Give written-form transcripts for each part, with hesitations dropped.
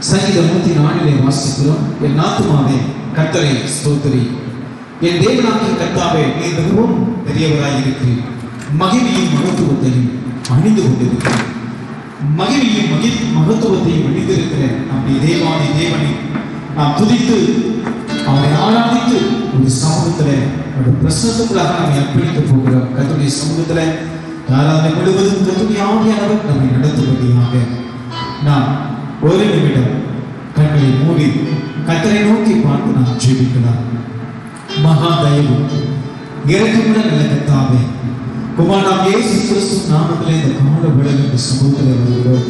சங்கீதம் 104 வாசிக்கிறோம். என் ஆத்துமாவே கர்த்தரை ஸ்தோத்திரி, என் தேவனாகிய கர்த்தாவே நீர் மிகவும் பெரியவராய் இருக்கிறீர். மகிமையும் மகத்துவத்தையும் அணிந்து கொண்டிருக்கிறேன். மகிமையும் மகத்துவத்தையும் அணிந்திருக்கிறேன். அப்படி தேவாதி தேவனை நாம் துதித்து அவனை ஆராதித்து ஒரு சமூகத்தில் ஒரு பிரசனத்துக்குள்ளாக நம்மை அர்ப்பணிக்க போகிறோம். கர்த்தருடைய சமூகத்தில் ஆராதனை முழுவதும் கர்த்தருடைய ஆவியானவர் நம்மை நடத்துவதாக நாம் ஒரு நிமிடம் கண்களை மூடி கர்த்தரை நோக்கி பார்த்து நாம் ஜெபிக்கலாம். மகா தயவு இரக்கமுள்ள நல்ல கர்த்தாவே, குமாரனாம் இயேசு கிறிஸ்து நாமத்திலே இந்த கால வேளையில் இந்த சமூகத்திலே வருகிறோம்.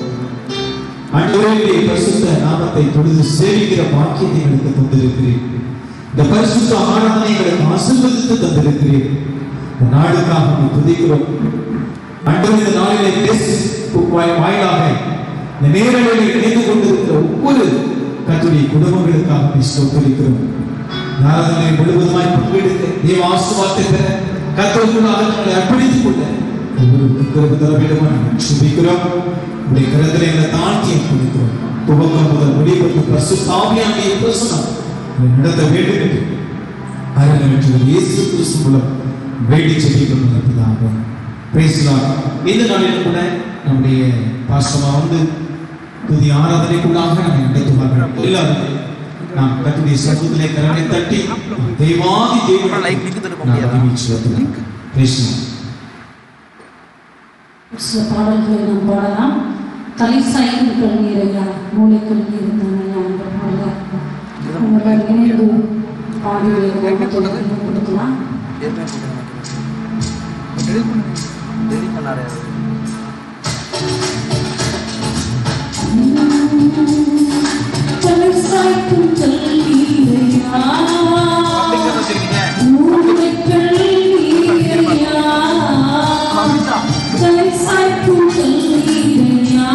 ஆண்டவரே, பரிசுத்த நாமத்தை தொழுது சேவிக்கிற பாக்கியத்தை எங்களுக்கு தந்திருக்கிறேன். இந்த பரிசுத்த ஆராதனை எங்களுக்கு ஆசீர்வதித்து தந்திருக்கிறேன். இந்த நாளுக்காக துதிக்கிறோம். ஆண்டவரே, இந்த நாளிலே பேசும் வாயிலாக இந்த நேரங்களில் இணைந்து கொண்டிருக்கிற ஒவ்வொரு கர்த்தருடைய குடும்பங்களுக்காக ஸ்தோத்திரிக்கிறோம். ஆராதனை முழுவதுமாய் பங்கெடுக்க தேவ ஆசீர்வாதத்தை பெற கர்த்தருக்குள்ளாக நம்மை அர்ப்பணித்துக் கொள்ள ஒவ்வொரு தரவிடமா நாங்கள் சுபிக்கிறோம். உடைய கரத்திலே எங்களை தாழ்த்தி அர்ப்பணிக்கிறோம். துவக்கம் முதல் முடிவுக்கு பரிசுத்த ஆவியானவருடைய பிரசன்னம் நடத்த வேண்டும் என்று அருள் இயேசு கிறிஸ்து மூலம் வேண்டி செபிக்கிறோம். Praise Lord. இந்த நாளில் கூட நம்முடைய பாஸ்டமா வந்து புதிய ஆராதனைக்குள்ளாக நம்மை நடத்துவார்கள். எல்லாரும் நாம் கர்த்தருடைய சமூகத்திலே கரங்களை தட்டி தேவாதி தேவனை நாம் பிரைஸ் லார்ட். சில பாடல்களை நாம் பாடலாம். தலை சாய்க்கும் கண்ணீரையா, மூளை கண்ணீர் தானையா என்ற பாடல் உங்களுடன் இணைந்து பாடி கொடுக்கலாம். தலை சாய்க்கும் கண்ணீரையா, மூளை கண்ணீரையா, தலை சாய்க்கும் கண்ணீரையா,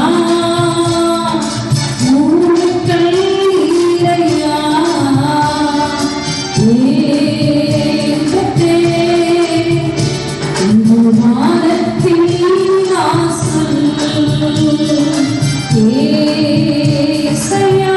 மூளை கண்ணீரையா, ஏகத்தே இந்த வானத்தின் வாசல் ஏசையா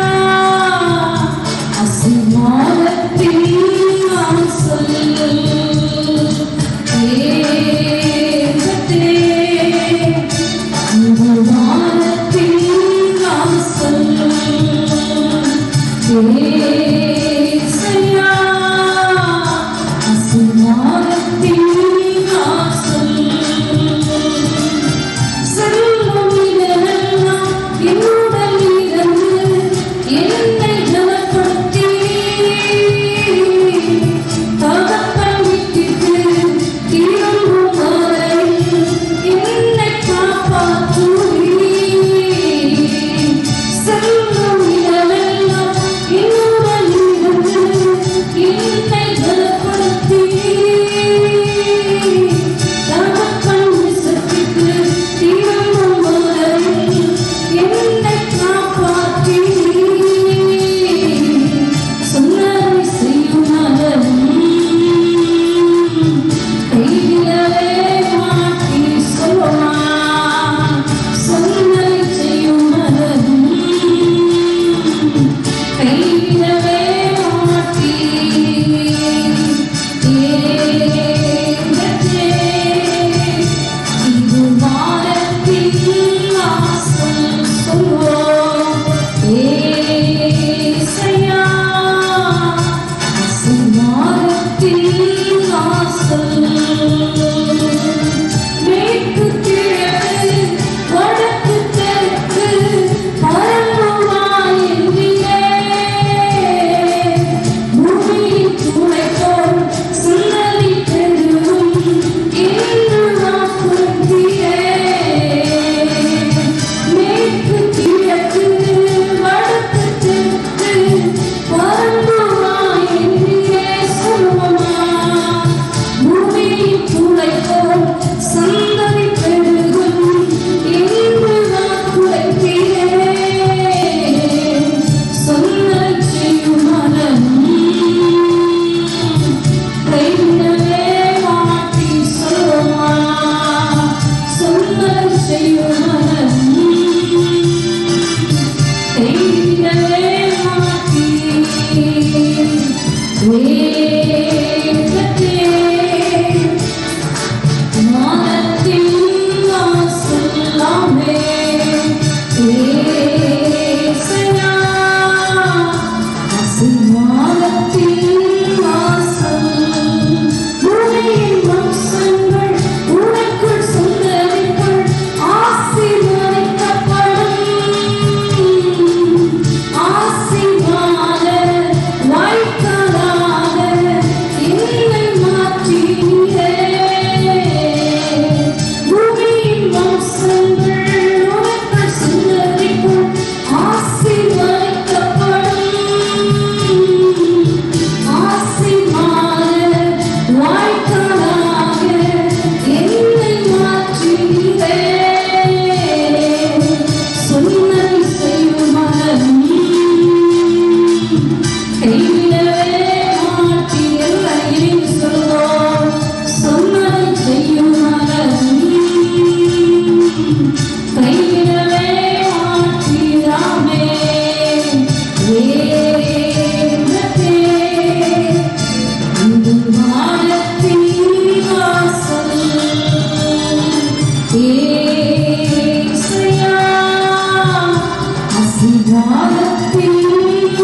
வானத்தின்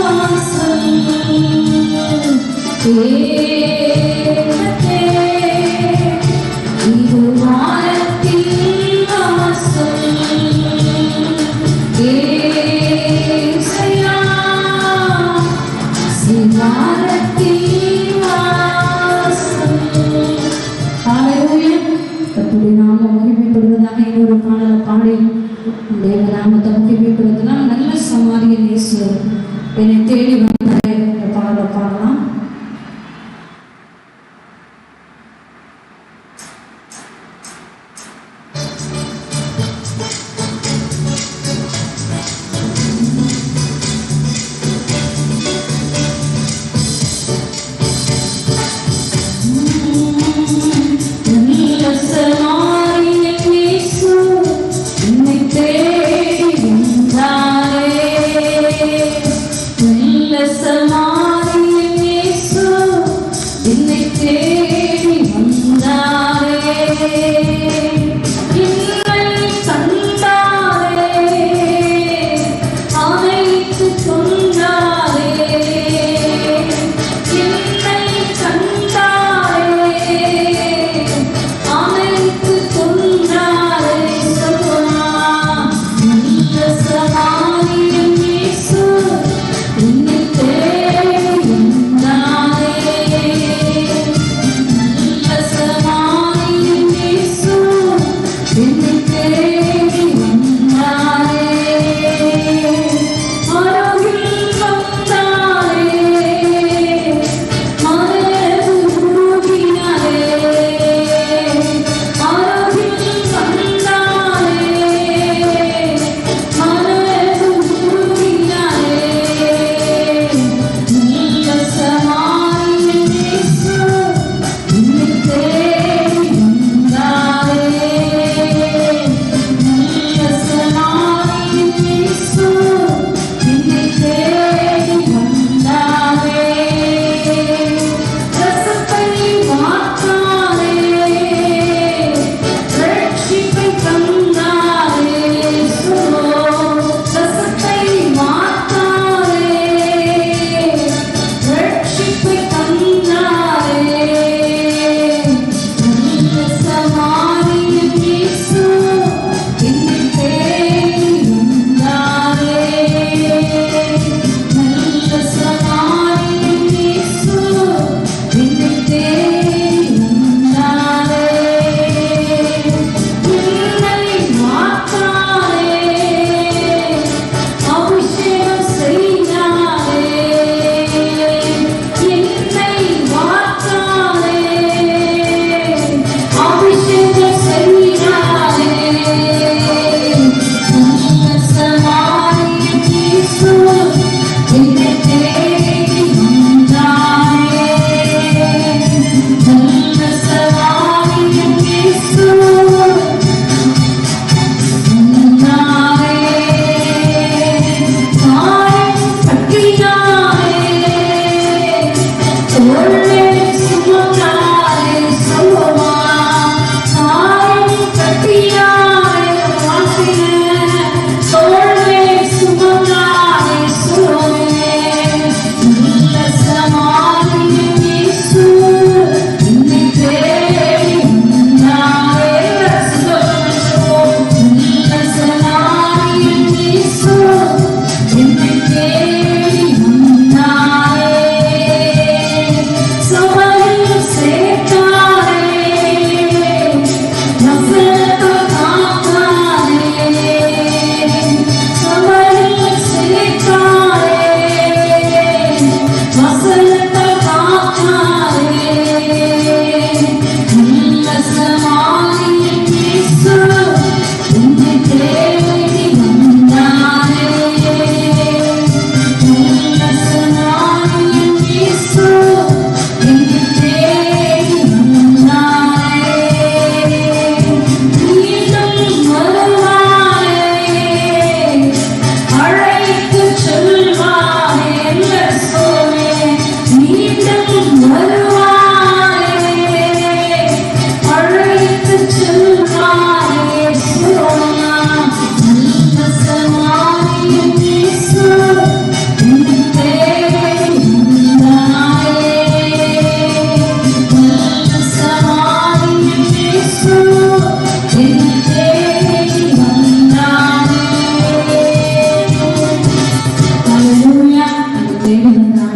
வாசல் தேவனே, இது வானத்தின் வாசல் ஏசையா, வானத்தின் வாசல். ஹல்லேலூயா. கர்த்தருடைய நாமம் மகிமைப்படுவதாக. இன்னொரு பாடலை பாடி தேவ நாமத்தை மகிமைப்படுத்தலாம். நல்ல சமாரியன் இயேசு என்னை தேடி வந்தாரே என்ற பாடலை பாடலாம். நல்ல சமாரியன் இயேசு என்னை தேடி வந்தாரே, நல்ல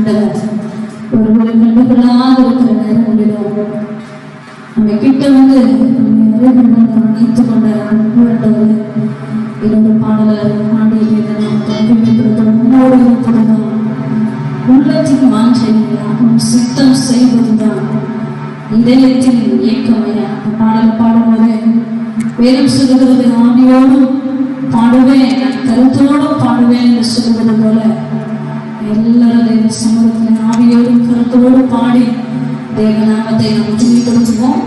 ஆண்டவர் ஒருவரை கண்டுகொள்ளாத இருக்கிற நேரங்களிலும் நம்ம கிட்ட வந்து அணைத்துக் கொண்ட அன்பு ஆண்டவர் இரண்டு பாடலர் பாடி உன்னோடு உள்ளத்தின் வாஞ்சையா சித்தம் செய்வதுதான் இதயத்தின் இயக்கமையா. பாடல் பாடும்போது வேதம் சொல்லுகிறது ஆவியோடும் பாடுவேன் கருத்தோடும் பாடுவேன் என்று சொல்லுவது போல எல்லாரும் சமூகத்தில் ஆவியோடும் கருத்தோடும் பாடி தேவநாமத்தை நாம் துணிப்படுத்துவோம்.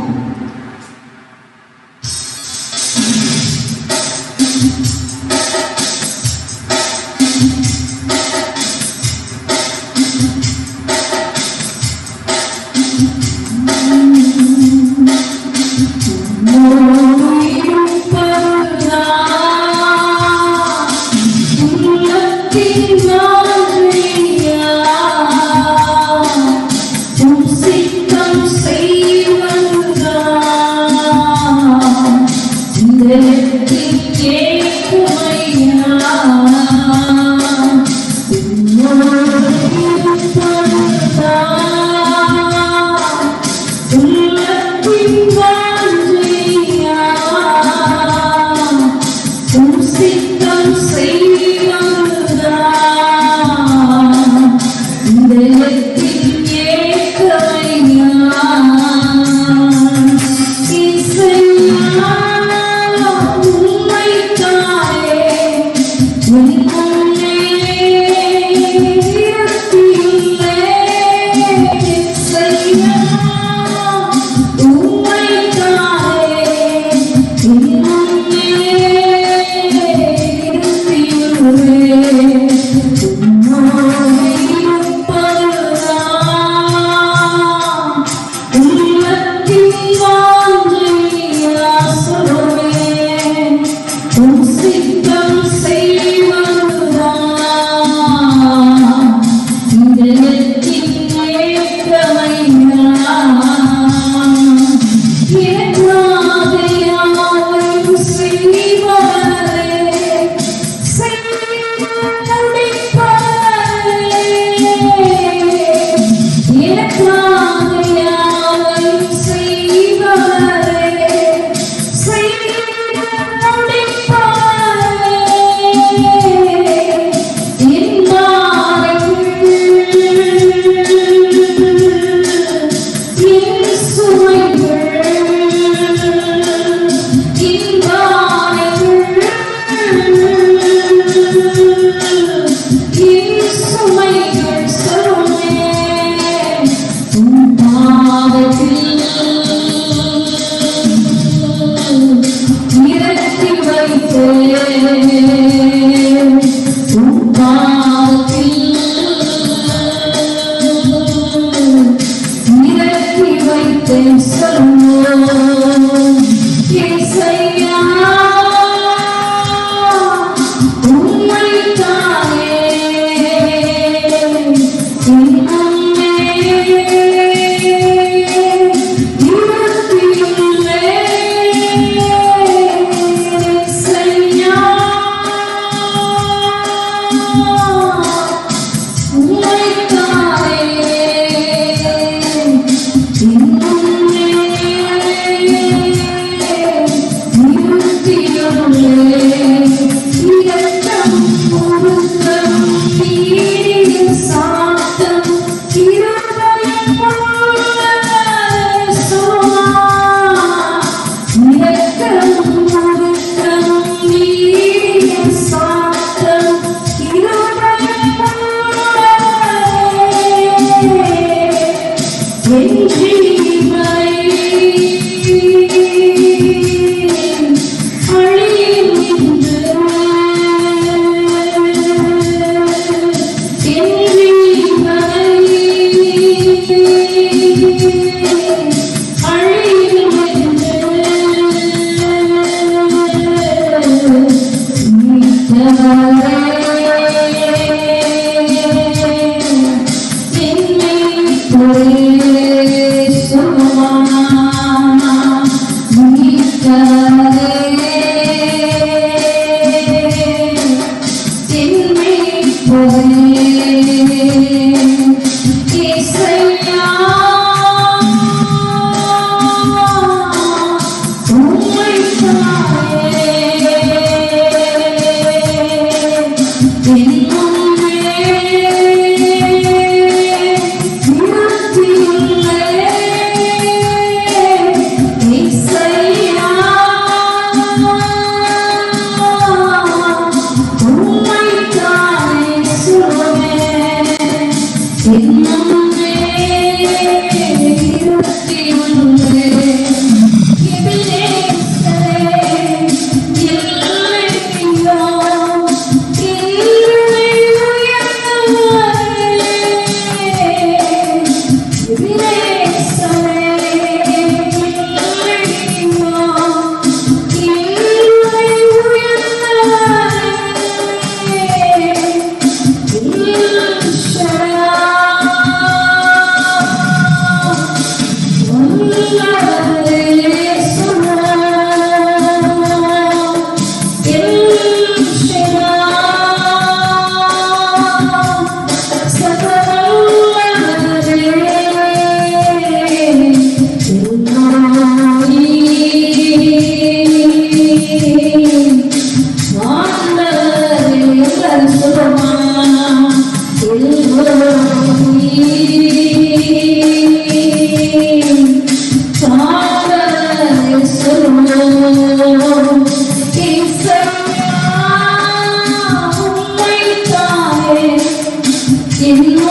Amen.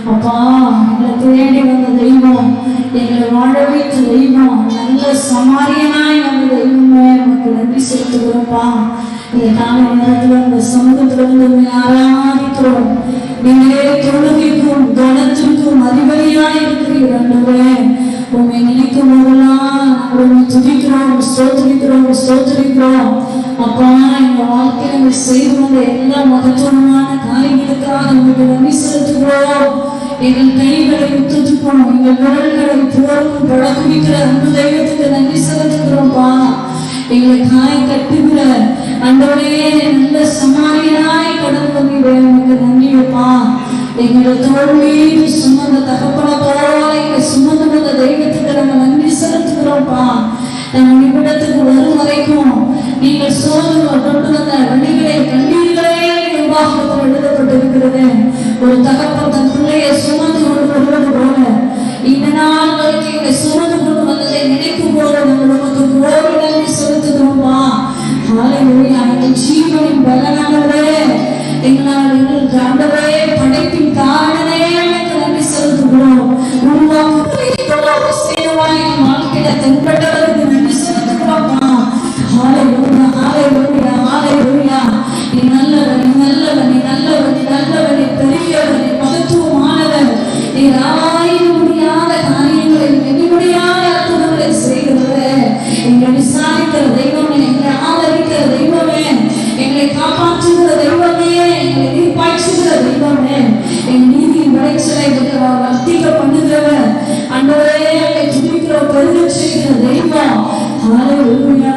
அப்பா எங்களை தேடி வந்த தெய்வம், எங்களை வாழ வைத்த தெய்வம், நல்ல சமாரியனாய் வந்த தெய்வமே நமக்கு நன்றி செலுத்துகிறோம்ப்பா. இந்த காலை நேரத்தில் அந்த சமூகத்திலிருந்து ஆராதிக்கிறோம். நீங்களே தொழுகைக்கும் கனத்திற்கும் அதிபதியாய் இருக்கிறீர்களே. உண்மை நினைக்கும் போதெல்லாம் உண்மை துதிக்கிறோம், ஸ்தோத்திரிக்கிறோம். அப்பா, எங்க வாழ்க்கையில் எங்கள் செய்து வந்த எல்லா மகத்துவமான காரியங்களுக்காக உங்களுக்கு நன்றி செலுத்துகிறோம். எங்கள் கைகளை உத்துக்கும், எங்கள் விரல்களை போர்க்கும் பழகுவிக்கிற அந்த தெய்வத்துக்கு நன்றி செலுத்துகிறோம்ப்பா. எங்களை காய் கட்டுகிற அன்றோடையே நல்ல சமாரியனாய் கடந்து வந்தீங்க, நன்றியப்பா. எங்களோட தோல் மீது சுமந்த தகப்பன போல எங்களை சுமந்து வந்த தெய்வத்துக்கு நம்ம நன்றி செலுத்துகிறோம்ப்பா. நம்ம நிமிடத்துக்கு வரும் வரைக்கும் நீங்கள் சோதனை கொண்டு வந்த வழிகளை கண்ணீர்களே நிர்வாகத்தில் எழுதப்பட்டிருக்கிறது. ஒரு தகப்பன் தன் பிள்ளையை சுமந்து கொண்டு வருவது போல இந்த நாள் வரைக்கும் எங்களை சுமந்து கொண்டு வந்ததை நினைக்கும் போது நம்ம நமக்கு கோரி நன்றி செலுத்துகிறோம்ப்பா. ஹல்லேலூயா. எங்கள் ஜீவனின் பலனானவரே, எங்களால் எங்களுக்கு ஆண்டவரே படைப்பின் காரணமே எனக்கு நன்றி செலுத்துகிறோம். வாழ்க்கையில தென்பட்டவருக்கு நன்றி செலுத்துகிறோம்ப்பா. ஹல்லேலூயா, ஹல்லேலூயா, ஹல்லேலூயா. நீ நல்லவர், நீ நல்லவர், நீ நல்லவர், நீ நல்லவர், நீ பெரியவர், நீ மகத்துவமானவர். நீ ஆராய முடியாத காரியங்களை, எண்ண முடியாத அற்புதங்களை செய்கிறவர். எங்களை விசாரிக்கிற தெய்வமே, எங்களை ஆதரிக்கிற தெய்வமே, எங்களை காப்பாற்றுகிற தெய்வமே, எங்களை நீர்ப்பாய்ச்சுகிற தெய்வமே, எங்கள் நீதியின் விளைச்சலை வர்த்திக்க பண்ணுகிறவர். அன்றவரே, எங்களை துதிக்கிற பெருக செய்கிற தெய்வம். ஹல்லேலூயா.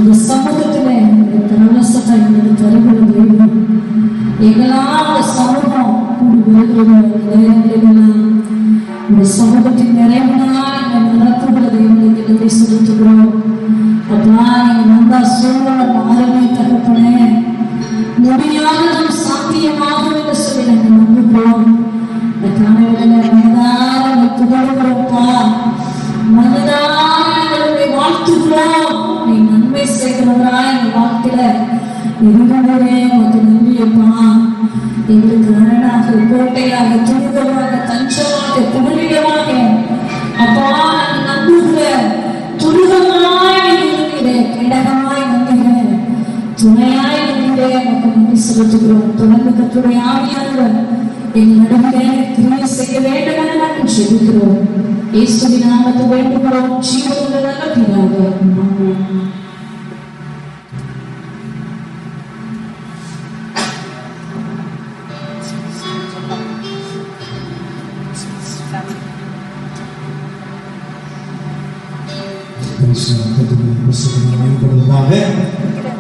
உங்க சமூகத்துல பிரவசத்தை எங்களுக்கு தருகிற தெய்வம் எங்கெல்லாம் அந்த சமூகம் இந்த சமூகத்தின் நிறைவுனாய் நடத்துகிற தெய்வங்களுக்கு செலுத்துகிறோம். அப்பா நீங்க வந்தா சூழ்நிலை மாறுமே தகப்பனே, முடியாததும் சாத்தியமாகும் என்று சொல்லி நாங்கள் நம்புகிறோம். இந்த காலையில மனதார புகழுகிறோம்ப்பா, மனதார வாழ்த்துகிறோம். நீ நன்மை செய்கிறவரா எங்க வாழ்க்கையில இருந்தவரே உனக்கு நன்றியப்பா. எங்களுக்கு அரணாக, கோட்டையாக, துணிகமாக, தஞ்சமாக, புகழிடமாக அப்பா நம்புகிற துருகமாய் இருக்கிற கிடகமாய் நம்புகிற துணையாய் இருக்கிற உனக்கு நன்றி செலுத்துகிறோம். தொடர்ந்து கர்த்தருடைய ஆவியானவர் எங்கள் நடுவிலே கிரியை செய்ய வேண்டும் என நாங்கள் ஜெபிக்கிறோம். இயேசுவின் நாமத்தில் வேண்டுகிறோம் ஜீவனுள்ள நல்ல பிதாவே. ஆமென்.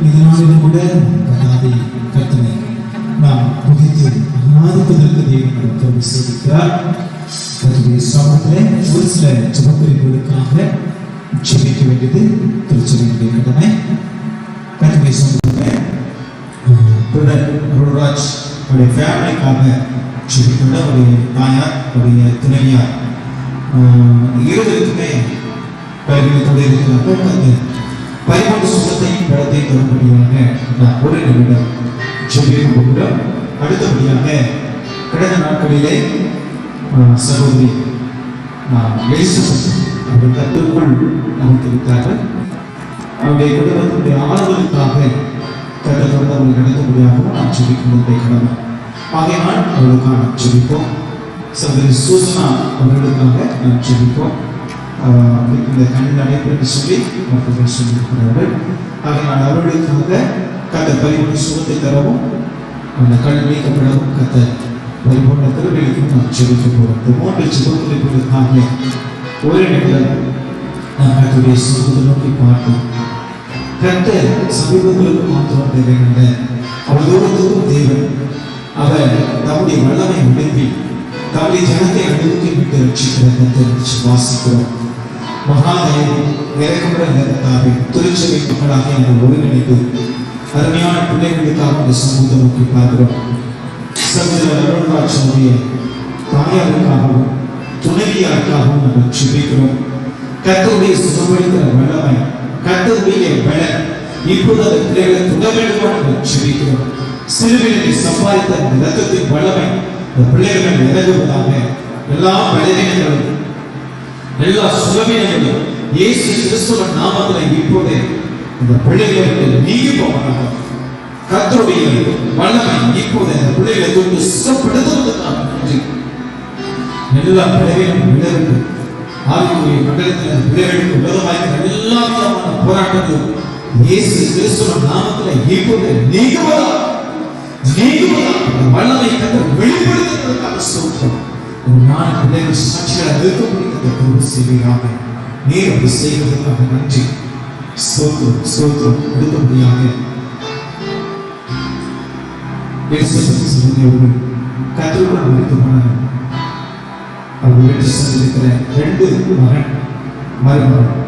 இதனாலும் கூட கதாதி கத்தனை நாம் புதித்து ஆராதிப்பதற்கு தேவன் உதவி செய்திருக்கிறார். கர்த்தருடைய சமூகத்திலே ஒரு சில ஜெபக்குறிப்புகளுக்காக ஜெபிக்க வேண்டியது திருச்சபையினுடைய கடமை. கர்த்தருடைய சமூகத்திலே அருள்ராஜ் அவருடைய ஃபேமிலிக்காக ஜெபிக்கின்ற அவருடைய தாயார், அவருடைய துணைவியார் இருவருக்குமே பயிர்களோடு இருக்கிறார்கள். அந்த பரிமாற்ற சுகத்தையும் படத்தை தரும்படியாக நான் ஒரு நிமிடம் ஜெபிக்க போகிறோம். அடுத்தபடியாக கடந்த நாட்களிலே சகோதரி அவர்கள் கருத்துக்குள் அமைத்திருக்கிறார்கள். அவருடைய குடும்பத்தினுடைய ஆறுதலுக்காக கருத்தோடு அவர்கள் நடத்தபடியாகவும் நாம் ஜெபிக்கும்பதை கடமை. ஆகையினால் அவர்களுக்காக ஜெபிப்போம். சகோதரி சூசனா அவர்களுக்காக நாம் ஜெபிப்போம். இந்த கண் நடைபெற்று சொல்லி மற்றவர்கள் சொல்லியிருக்கிறார்கள். ஆகையினால் அவர்களுக்காக கத்த பரிபூர்ண சுகத்தை தரவும், அந்த கண் நீக்கப்படவும் கத்த பரிபூர்ண திருவிழிக்கும் நாம் ஜெபிக்க போகிறோம். இந்த மூன்று ஜெபக்குறிப்புகளுக்காக ஒரு நிமிடம் நாம் கர்த்தருடைய சமூகத்தை நோக்கி பார்த்தோம். கர்த்தர் சமீபங்களுக்கு மாத்திரம் தேவையான அவதோடு தேவன் அவர் தம்முடைய வல்லமை உடைப்பி தம்முடைய ஜனத்தை அனுபவிக்க விட்டு ரட்சிக்கிற கர்த்தர் வாசிக்கிறோம். மகாதேவன் இறக்குமுறை நேரத்தாவே திருச்சபை மக்களாக எங்கள் ஒருங்கிணைத்து அருமையான பிள்ளைகளுக்காக இந்த சமூகத்தை நோக்கி பார்க்கிறோம். சகோதரர் அருள்ராஜனுடைய தாயாருக்காகவும் துணைவியாருக்காகவும் நாங்கள் ஜெபிக்கிறோம். கர்த்தருடைய சுகமளிக்கிற வல்லமை, கர்த்தருடைய பலன் இப்போது அந்த பிள்ளைகளை துணை வேண்டுமா நாங்கள் ஜெபிக்கிறோம். சிறுவினை சம்பாதித்த அந்த இரத்தத்தின் வல்லமை அந்த பிள்ளைகள் இறங்குவதாக. எல்லா பலவீனங்களும் எல்லா சுகவீனங்களும் இயேசு கிறிஸ்துவின் நாமத்தில் இப்போதே இந்த பிள்ளைகளை நீங்கி போவாங்க. கர்த்தருடைய வல்லமை இப்போது இந்த பிள்ளைகளை கொண்டு சுகப்படுத்துவதற்காக எல்லா பிள்ளைகளும் விளைவிட்டு ஆவிக்குரிய மண்டலத்தில் பிள்ளைகளுக்கு விரோதமாக எல்லா விதமான போராட்டங்கள் இயேசு கிறிஸ்துவின் நாமத்தில் இப்போது நீங்குவதா வல்லமை கர்த்தர் வெளிப்படுத்துவதற்காக சொல்கிறோம். நான் பிள்ளைகள் சாட்சிகளை நிறுத்தப்படுத்த செய்வீராக. நீர் அப்படி செய்வதற்காக நன்றி. ஸ்தோத்திரம் அடுத்தபடியாக கத்தருடன் மருத்துவமனை அவர்கள் சென்றிருக்கிற 2 மருமகன்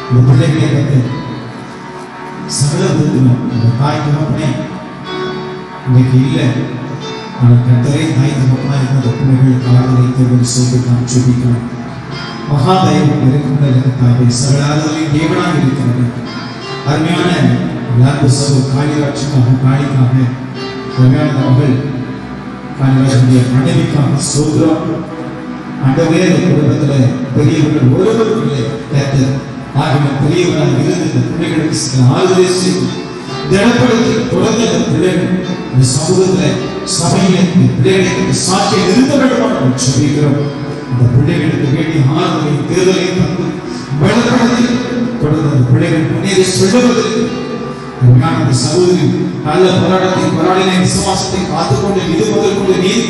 இந்த பிள்ளைகளை கற்று சகல விருத்தினும் இந்த தாய் தகப்பனே இன்னைக்கு இல்லை. ஆனால் கத்தரை தாய் தகப்பனா இருந்த பிள்ளைகளுக்கு ஆறுதலை தேவன் சொல்லி நாம் சொல்லிக்கலாம். மகாதேவன் இருக்கிற சகலாதலின் தேவனாக இருக்கிறது. அருமையான காளிராட்சிக்காக காளிக்காக அருமையான மகள் காளிராஜனுடைய மனைவிக்காக சோதரம் அண்டவே குடும்பத்தில் பெரியவர்கள் ஒருவருக்குள்ளே கேட்டு ஆகிய பெரியவராக இருந்து இந்த பிள்ளைகளுக்கு சில ஆறுதலை செய்து தினப்படுத்தி தொடர்ந்து இந்த பிள்ளைகள் இந்த சமூகத்தில் சபையில் இந்த பிள்ளைகளுக்கு சாட்சியை நிறுத்த வேண்டுமானு சொல்லிக்கிறோம். அந்த பிள்ளைகளுக்கு வேண்டிய ஆறுதலை தேர்தலை தந்து பலப்படுத்தி தொடர்ந்து அந்த பிள்ளைகள் முன்னேறி சொல்லுவதற்கு அந்த சகோதரி நல்ல போராட்டத்தை போராடின விசுவாசத்தை காத்துக்கொண்டு இது முதல் கொண்டு நீர்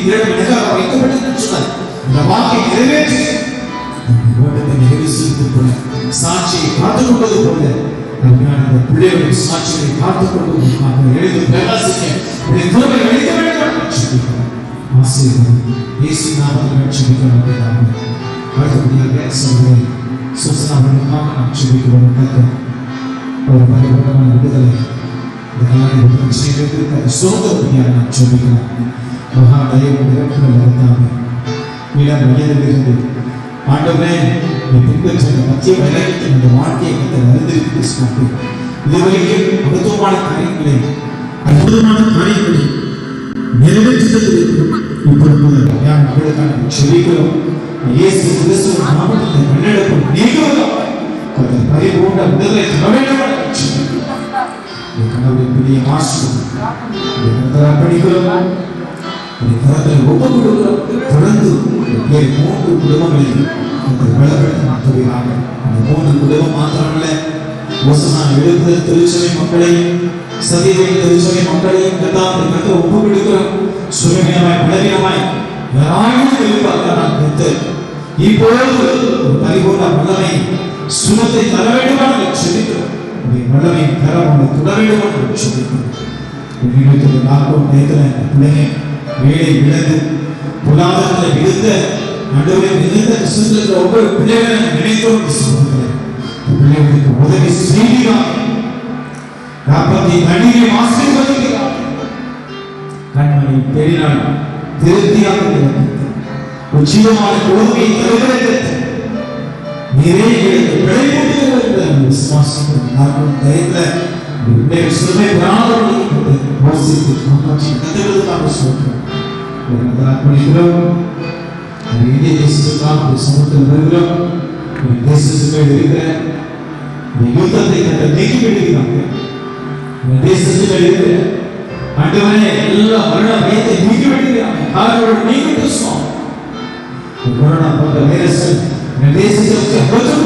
வைக்கப்பட்டது சொன்னார். இந்த வாக்கை நிறைவேற்றி நிறைவு செய்து போல சாட்சியை காத்துக்கொண்டது போல அந்த பிள்ளைகளின் சாட்சியை காத்துக்கொள்வதற்காக எழுந்து பிரகாசிக்க திறமை அளிக்க வேண்டும். ஆசீர்வாதம் இயேசு நாமத்தில் ஜெபிக்கிறோம். அடுத்தபடியாக சகோதரி சுசனாவுக்காக நாம் ஜெபிக்கிறோம். ஒரு பரிபூர்ணமான விடுதலை இந்த கல்யாண செய்வதற்கு சுதந்திரப்படியாக நாம் ஜெபிக்கிறோம். மகா தயவு இறக்குகள் இருந்தாங்க இளம் வயதிலிருந்து ஆண்டவரே பின்பற்ற மத்திய வயதில் இந்த வாழ்க்கையை அறிந்திருக்கு சொன்னாங்க. இதுவரைக்கும் அற்புதமான காரியங்களை நிறைவேற்றுவதற்கு இப்பொழுது யார் மக்களுக்கான செவிக்கிறோம். இயேசு கிறிஸ்துவின் நாமத்தில் முன்னெடுப்பு நீங்குவதோ கொஞ்சம் பரிபூர்ண விடுதலை கனவுடைய பெரிய மாஸ்டர் படிக்கிறோம். ஒப்பு கொடுக்கிறோம். தொடர்ந்து 3 குடும்பங்களில் பலப்படுத்த அந்த 3 குடும்பம் மாத்திரமல்ல ஓசனா எழுதுகிற திருச்சபை மக்களையும் சதிவை திருச்சபை மக்களையும் கத்தாவை ஒப்பு கொடுக்கிறோம். சுகமயமாய் பலவீனமாய் யாராயும் எதிர்பார்க்கிறார். இப்பொழுது ஒரு பரிபூர்ண வல்லமை சுகத்தை தர வேண்டுமான சொல்லிக்கிறோம். வல்லமை தர தொடர வேண்டுமான சொல்லிக்கிறோம். லாக்டவுன் நேரத்தில் பிள்ளைங்க வேலை இழந்து பொருளாதாரத்தில் விழுந்த நடுவே மிகுந்த கஷ்டத்தில் ஒவ்வொரு பிள்ளைகளை நினைத்தோம். பிள்ளைகளுக்கு உதவி செய்கிறார். காப்பத்தை நடிகை ஆசீர்வதிக்கிறார். கண்மணி பெரினாள் திருப்தியாக உச்சிதமான கொடுமையை தருகிறது. நிறைய விளைவுகள் விசுவாசம் சுமை வாசித்து கத்துக்கிறதுக்காக சொல்றோம். இந்திய தேசத்துக்காக சமூகத்தில் வருகிறோம். தேசத்துக்கு இருக்கிற யுத்தத்தை நீக்கி விடுகிறாங்க. தேசத்துக்கு இருக்கிற ஆண்டவரே எல்லா மரண பயத்தை நீக்கி விடுகிறாங்க. காரணம் நீக்கி பேசுவோம். கொரோனா போன்ற வைரஸ் தேசத்திற்கு பிரச்சனை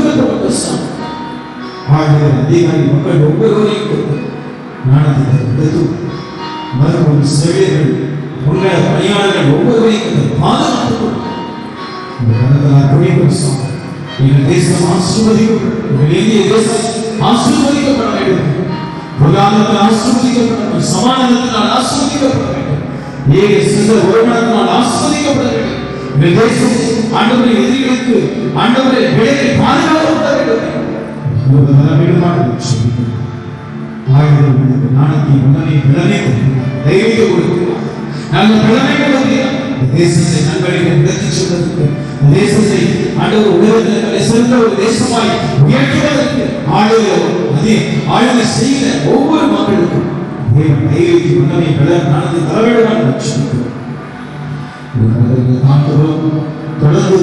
அதிகாரி மக்கள் ஒவ்வொருவரையும் ஞானத்தை கொடுத்து மருத்துவ செவிலியர்கள் உள்ள பணியாளர்கள் ஒவ்வொருவரையும் பாதுகாத்து எங்கள் தேசம் ஆசீர்வதிக்கப்படும். இந்திய தேசம் ஆசீர்வதிக்கப்பட வேண்டும். பொருளாதாரத்தில் ஆசீர்வதிக்கப்பட வேண்டும். சமாதானத்தினால் ஆசீர்வதிக்கப்பட வேண்டும். ஏழை சிந்த வருமானத்தினால் ஆசீர்வதிக்கப்பட வேண்டும். எங்கள் தேசம் ஆண்டவரை எதிரிகளுக்கு ஆண்டவரை விலையை பாதுகாக்கப்பட வேண்டும். நாளைக்கு உடனே விளனை தைரியத்தை கொடுக்கிறார். நல்ல விளனை கொடுக்கிறார். தேசத்தை நண்பர்கள் உயர்த்தி சொல்வதற்கு தேசத்தை ஆண்டவர் உலகத்தில் சிறந்த ஒரு தேசமாய் உயர்த்துவதற்கு அதே ஆளுமை செய்கிற ஒவ்வொரு மக்களுக்கும் தேவன் தைரியத்தை உடனே நாளைக்கு தர வேண்டும். தொடர்ந்து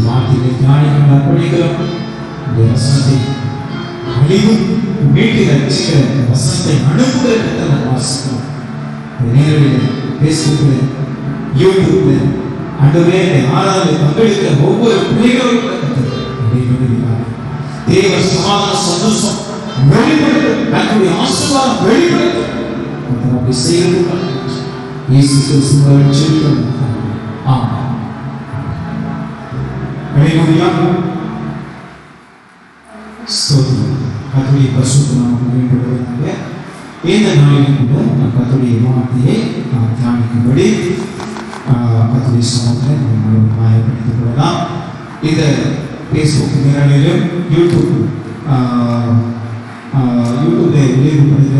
மாற்றினை தியானிக்கும் அர்ப்பணிக்கிறோம். அழிவு மீட்டு ரசிக்கிற வசனத்தை அனுப்புகிற கர்த்தரை நாம் வாசிக்கிறோம். நேரடியில் பேஸ்புக்கில் யூடியூப்ல ஆண்டவரே ஆராதனை பங்கெடுக்கிற ஒவ்வொரு பிள்ளைகளும் தேவ சமாதான சந்தோஷம் வெளிப்படும், தன்னுடைய ஆசீர்வாதம் வெளிப்படும். அப்படி செய்யறது இயேசு கிறிஸ்துவின் ஜெபம். ஆமென். ஹல்லேலூயா. ஸ்தோத்திரம். கர்த்தருடைய பரிசுத்த நாமம் மகிமைப்படுவதாக. இந்த நாளிலும் கூட நாம் கர்த்தருடைய வார்த்தையை நாம் தியானிக்கும்படி கர்த்தருடைய சமூகத்தில் நாம் ஆயப்படுத்திக் கொள்ளலாம். இந்த ஃபேஸ்புக் நேரலையிலும் யூடியூப்ல விளைவுபடுகிற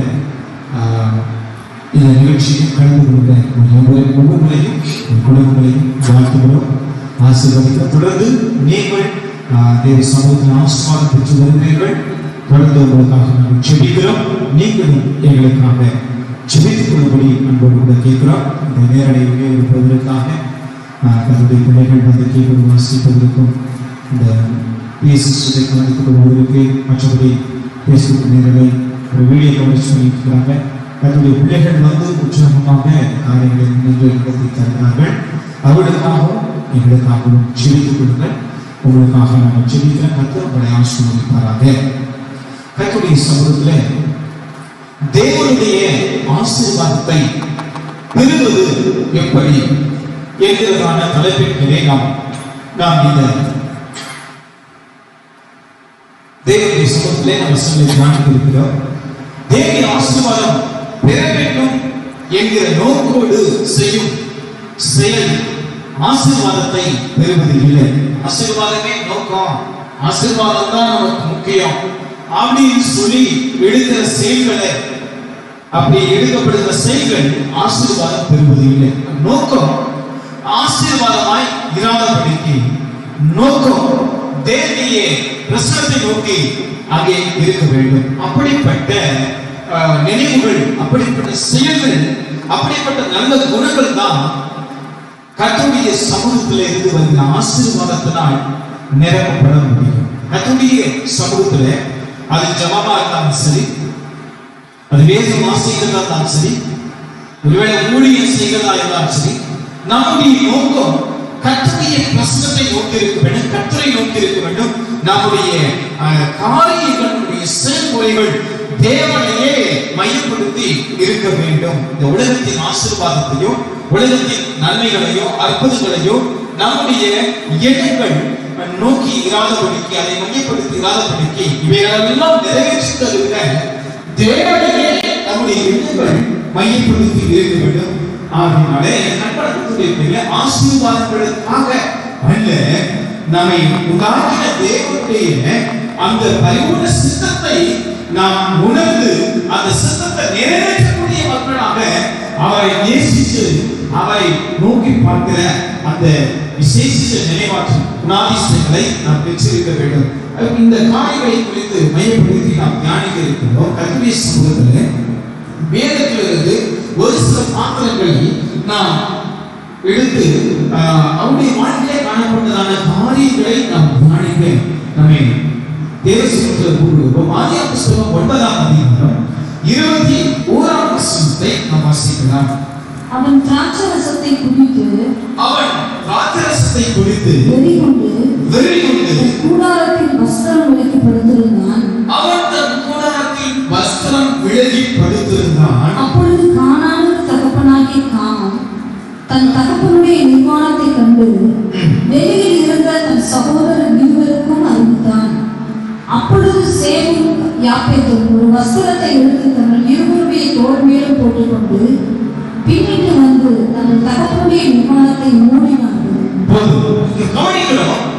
இந்த நிகழ்ச்சியில் கலந்து கொண்ட குடும்பங்களையும் வாழ்த்துகளும் ஆசீர்வதிக்க தொடர்ந்து நீங்கள் தேவ சமூகத்தில் ஆசீர்வாதம் பெற்று வருகிறீர்கள். தொடர்ந்து உங்களுக்காக நாங்கள் செபிக்கிறோம். நீங்களும் எங்களுக்காக செபித்துக் கொள்ளும்படி அன்போடு கூட கேட்கிறோம். இந்த நேரடியை இருப்பதற்காக தன்னுடைய பிள்ளைகள் வந்து கீபோர்டு வாசிப்பதற்கும் இந்த பிஎஸ்எஸ்ஐ கலந்து கொள்வதற்கு மற்றபடி ஃபேஸ்புக் நேரலை ஒரு வீடியோ கவரேஜ் பண்ணியிருக்கிறாங்க. தன்னுடைய பிள்ளைகள் வந்து உற்சாகமாக காரியங்களை முன்னென்று நடத்தி தருகிறார்கள். அவர்களுக்காகவும் எங்களுக்காகவும் செபித்துக் கொள்ளுங்கள். உங்களுக்காக நாங்கள் செபிக்கிற கர்த்தர் உங்களை ஆசீர்வதிப்பாராக. கர்த்தருடைய சமூகத்தில் தேவனுடைய ஆசீர்வாதத்தை பெறுவது எப்படி என்கிறதான தலைப்பிலே நாம் இந்த தேவனுடைய சமூகத்திலே நாம் சொல்லி தியானித்திருக்கிறோம். தேவனுடைய ஆசீர்வாதம் பெற வேண்டும் என்கிற நோக்கோடு செய்யும் செயல் ஆசீர்வாதத்தை பெறுவதில் இல்லை. ஆசீர்வாதமே நோக்கம், ஆசீர்வாதம் தான் நமக்கு முக்கியம் அப்படின்னு சொல்லி எடுக்கிற செயல்களை, அப்படி எடுக்கப்படுகிற செயல்கள் ஆசீர்வாதம் பெறுவது இல்லை. நோக்கம் ஆசீர்வாதமாய் இராதபடிக்கு நோக்கம் தேவனுடைய பிரசன்னத்தை நோக்கி அங்கே இருக்க வேண்டும். அப்படிப்பட்ட நினைவுகள், அப்படிப்பட்ட செயல்கள், அப்படிப்பட்ட நல்ல குணங்கள் தான் கர்த்தருடைய சமூகத்தில் இருந்து வருகிற ஆசீர்வாதத்தினால் நிரப்பப்பட முடியும். கர்த்தருடைய சமூகத்தில் அது ஜெபமா இருந்தாலும் சரி, அது வேதம் வாசிக்கிறதா இருந்தாலும் சரி, ஒருவேளை ஊழியம் செய்கிறதா இருந்தாலும் சரி, நம்முடைய நோக்கம் கர்த்தருடைய பிரசன்னத்தை நோக்கி இருக்க வேண்டும், கர்த்தரை நோக்கி இருக்க வேண்டும். நம்முடைய காரியங்களுடைய செயல்முறைகள் தேவனையே மையப்படுத்தி இருக்க வேண்டும். இந்த உலகத்தின் ஆசீர்வாதத்தையோ உலகத்தின் நன்மைகளையோ அற்புதங்களையோ நம்முடைய எண்ணங்கள் நோக்கி இராதபடிக்கு, அதை மையப்படுத்தி இராதபடிக்கு, இவைகளெல்லாம் நிறைவேற்றி தருகிற தேவனையே நம்முடைய எண்ணங்கள் மையப்படுத்தி இருக்க வேண்டும். ஆகினாலே நண்பர்களுடைய ஆசீர்வாதங்களுக்காக அல்ல, நம்மை உண்டாக்கின தேவனுடைய அந்த பரிபூர்ண சித்தத்தை நாம் உணர்ந்து அந்த சித்தத்தை நிறைவேற்றக்கூடிய மக்களாக அவரை நேசித்து அவரை நோக்கி பார்க்கிற அந்த விசேஷ நினைவாற்றும் குணாதிசயங்களை நாம் பெற்றிருக்க வேண்டும். இந்த காரியங்களை குறித்து மையப்படுத்தி நாம் தியானிக்க இருக்கிறோம். கர்த்தருடைய சமூகத்தில் வேதத்திலிருந்து ஒரு சில பாத்திரங்களை நாம் எடுத்து அவருடைய வாழ்க்கையிலே காணப்பட்டதான காரியங்களை நாம் தியானிக்க நம்மை தேவ சமூகத்தில் கூறுகிறோம். ஆதியாகம புத்தகம் 9ஆம் அதிகாரம் 21ஆம் வசனத்தை நாம் வாசிக்கலாம். அவன் திராட்சரசத்தை குடித்து வெறிகொண்டு கூடாரத்தில் வஸ்திரம் விலகி படுத்திருந்தான். அவன் தன் கூடாரத்தில் வஸ்திரம் விலகி படுத்திருந்தான். அப்பொழுது கானானுக்கு தகப்பனாகிய காம் தன் தகப்பனுடைய நிர்வாணத்தை கண்டு வெளியில் இருந்த தன் சகோதரர் இருவருக்கும் அறிவித்தான். அப்பொழுது சேமும் யாப்பேத்தும் ஒரு வஸ்திரத்தை எடுத்து தங்கள் இருவருடைய தோள் மேலும் போட்டுக்கொண்டு பின்னிட்டு வந்து தங்கள் தகப்பனுடைய நிர்வாணத்தை மூடினார்கள்.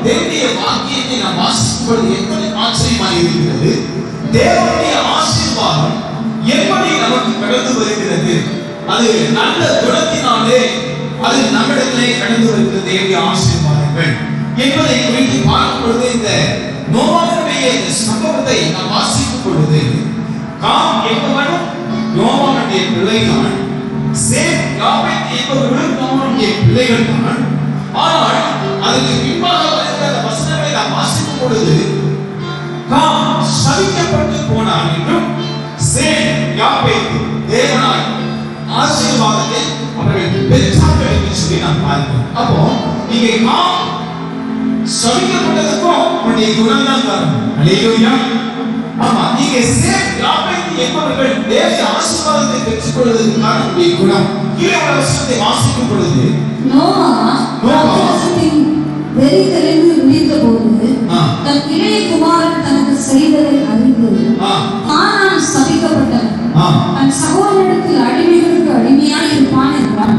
தேவனுடைய வாக்கியத்தை நாம் வாசிக்கும் பொழுது எப்படி ஆச்சரியமாக இருக்கிறது. தேவனுடைய ஆசீர்வாதம் எப்படி நமக்கு கடந்து வருகிறது, அது நல்ல குணத்தினாலே அது நம்மிடத்திலே கடந்து வருகிறது. தேவனுடைய ஆசீர்வாதங்கள் என்பதை குறித்து பார்க்கும் பொழுது இந்த நோவாவுடைய இந்த சம்பவத்தை நாம் வாசிக்கும் பொழுது காம் என்பவனும் நோவாவுடைய பிள்ளைதான், சேம் யாப்பேத் என்பவர்களும் நோவாவுடைய பிள்ளைகள் தான். ஆனால் அதுக்கு பின்பாக வருகிற அந்த வசனங்களை நாம் வாசிக்கும் பொழுது காம் சபிக்கப்பட்டு போனான் என்றும் யாப்பேத்து தேவனாய் ஆசீர்வாதத்தை அவர்கள் பெற்றார்கள் என்று சொல்லி நாம் பார்க்கிறோம். அப்போ இங்கே சபிக்கப்பட்டதுக்கும் அவனுடைய குணம் தான் காரணம். அல்லேலூயா. ஆமா, நீங்க யாப்பேத்து என்பவர்கள் தேவ ஆசீர்வாதத்தை பெற்றுக் கொள்வதற்கு காரணம் குணம். கீழே உள்ள வசனத்தை வாசிக்கும் பொழுது நோவா வெறி தெரிந்து விழித்த போது தன் இளைய குமாரன் தனக்கு செய்ததை அறிந்து கானான் சபிக்கப்பட்டவன் தன் சகோதரனுக்கு அடிமைகளுக்கு அடிமையாய் இருப்பான் என்றான்.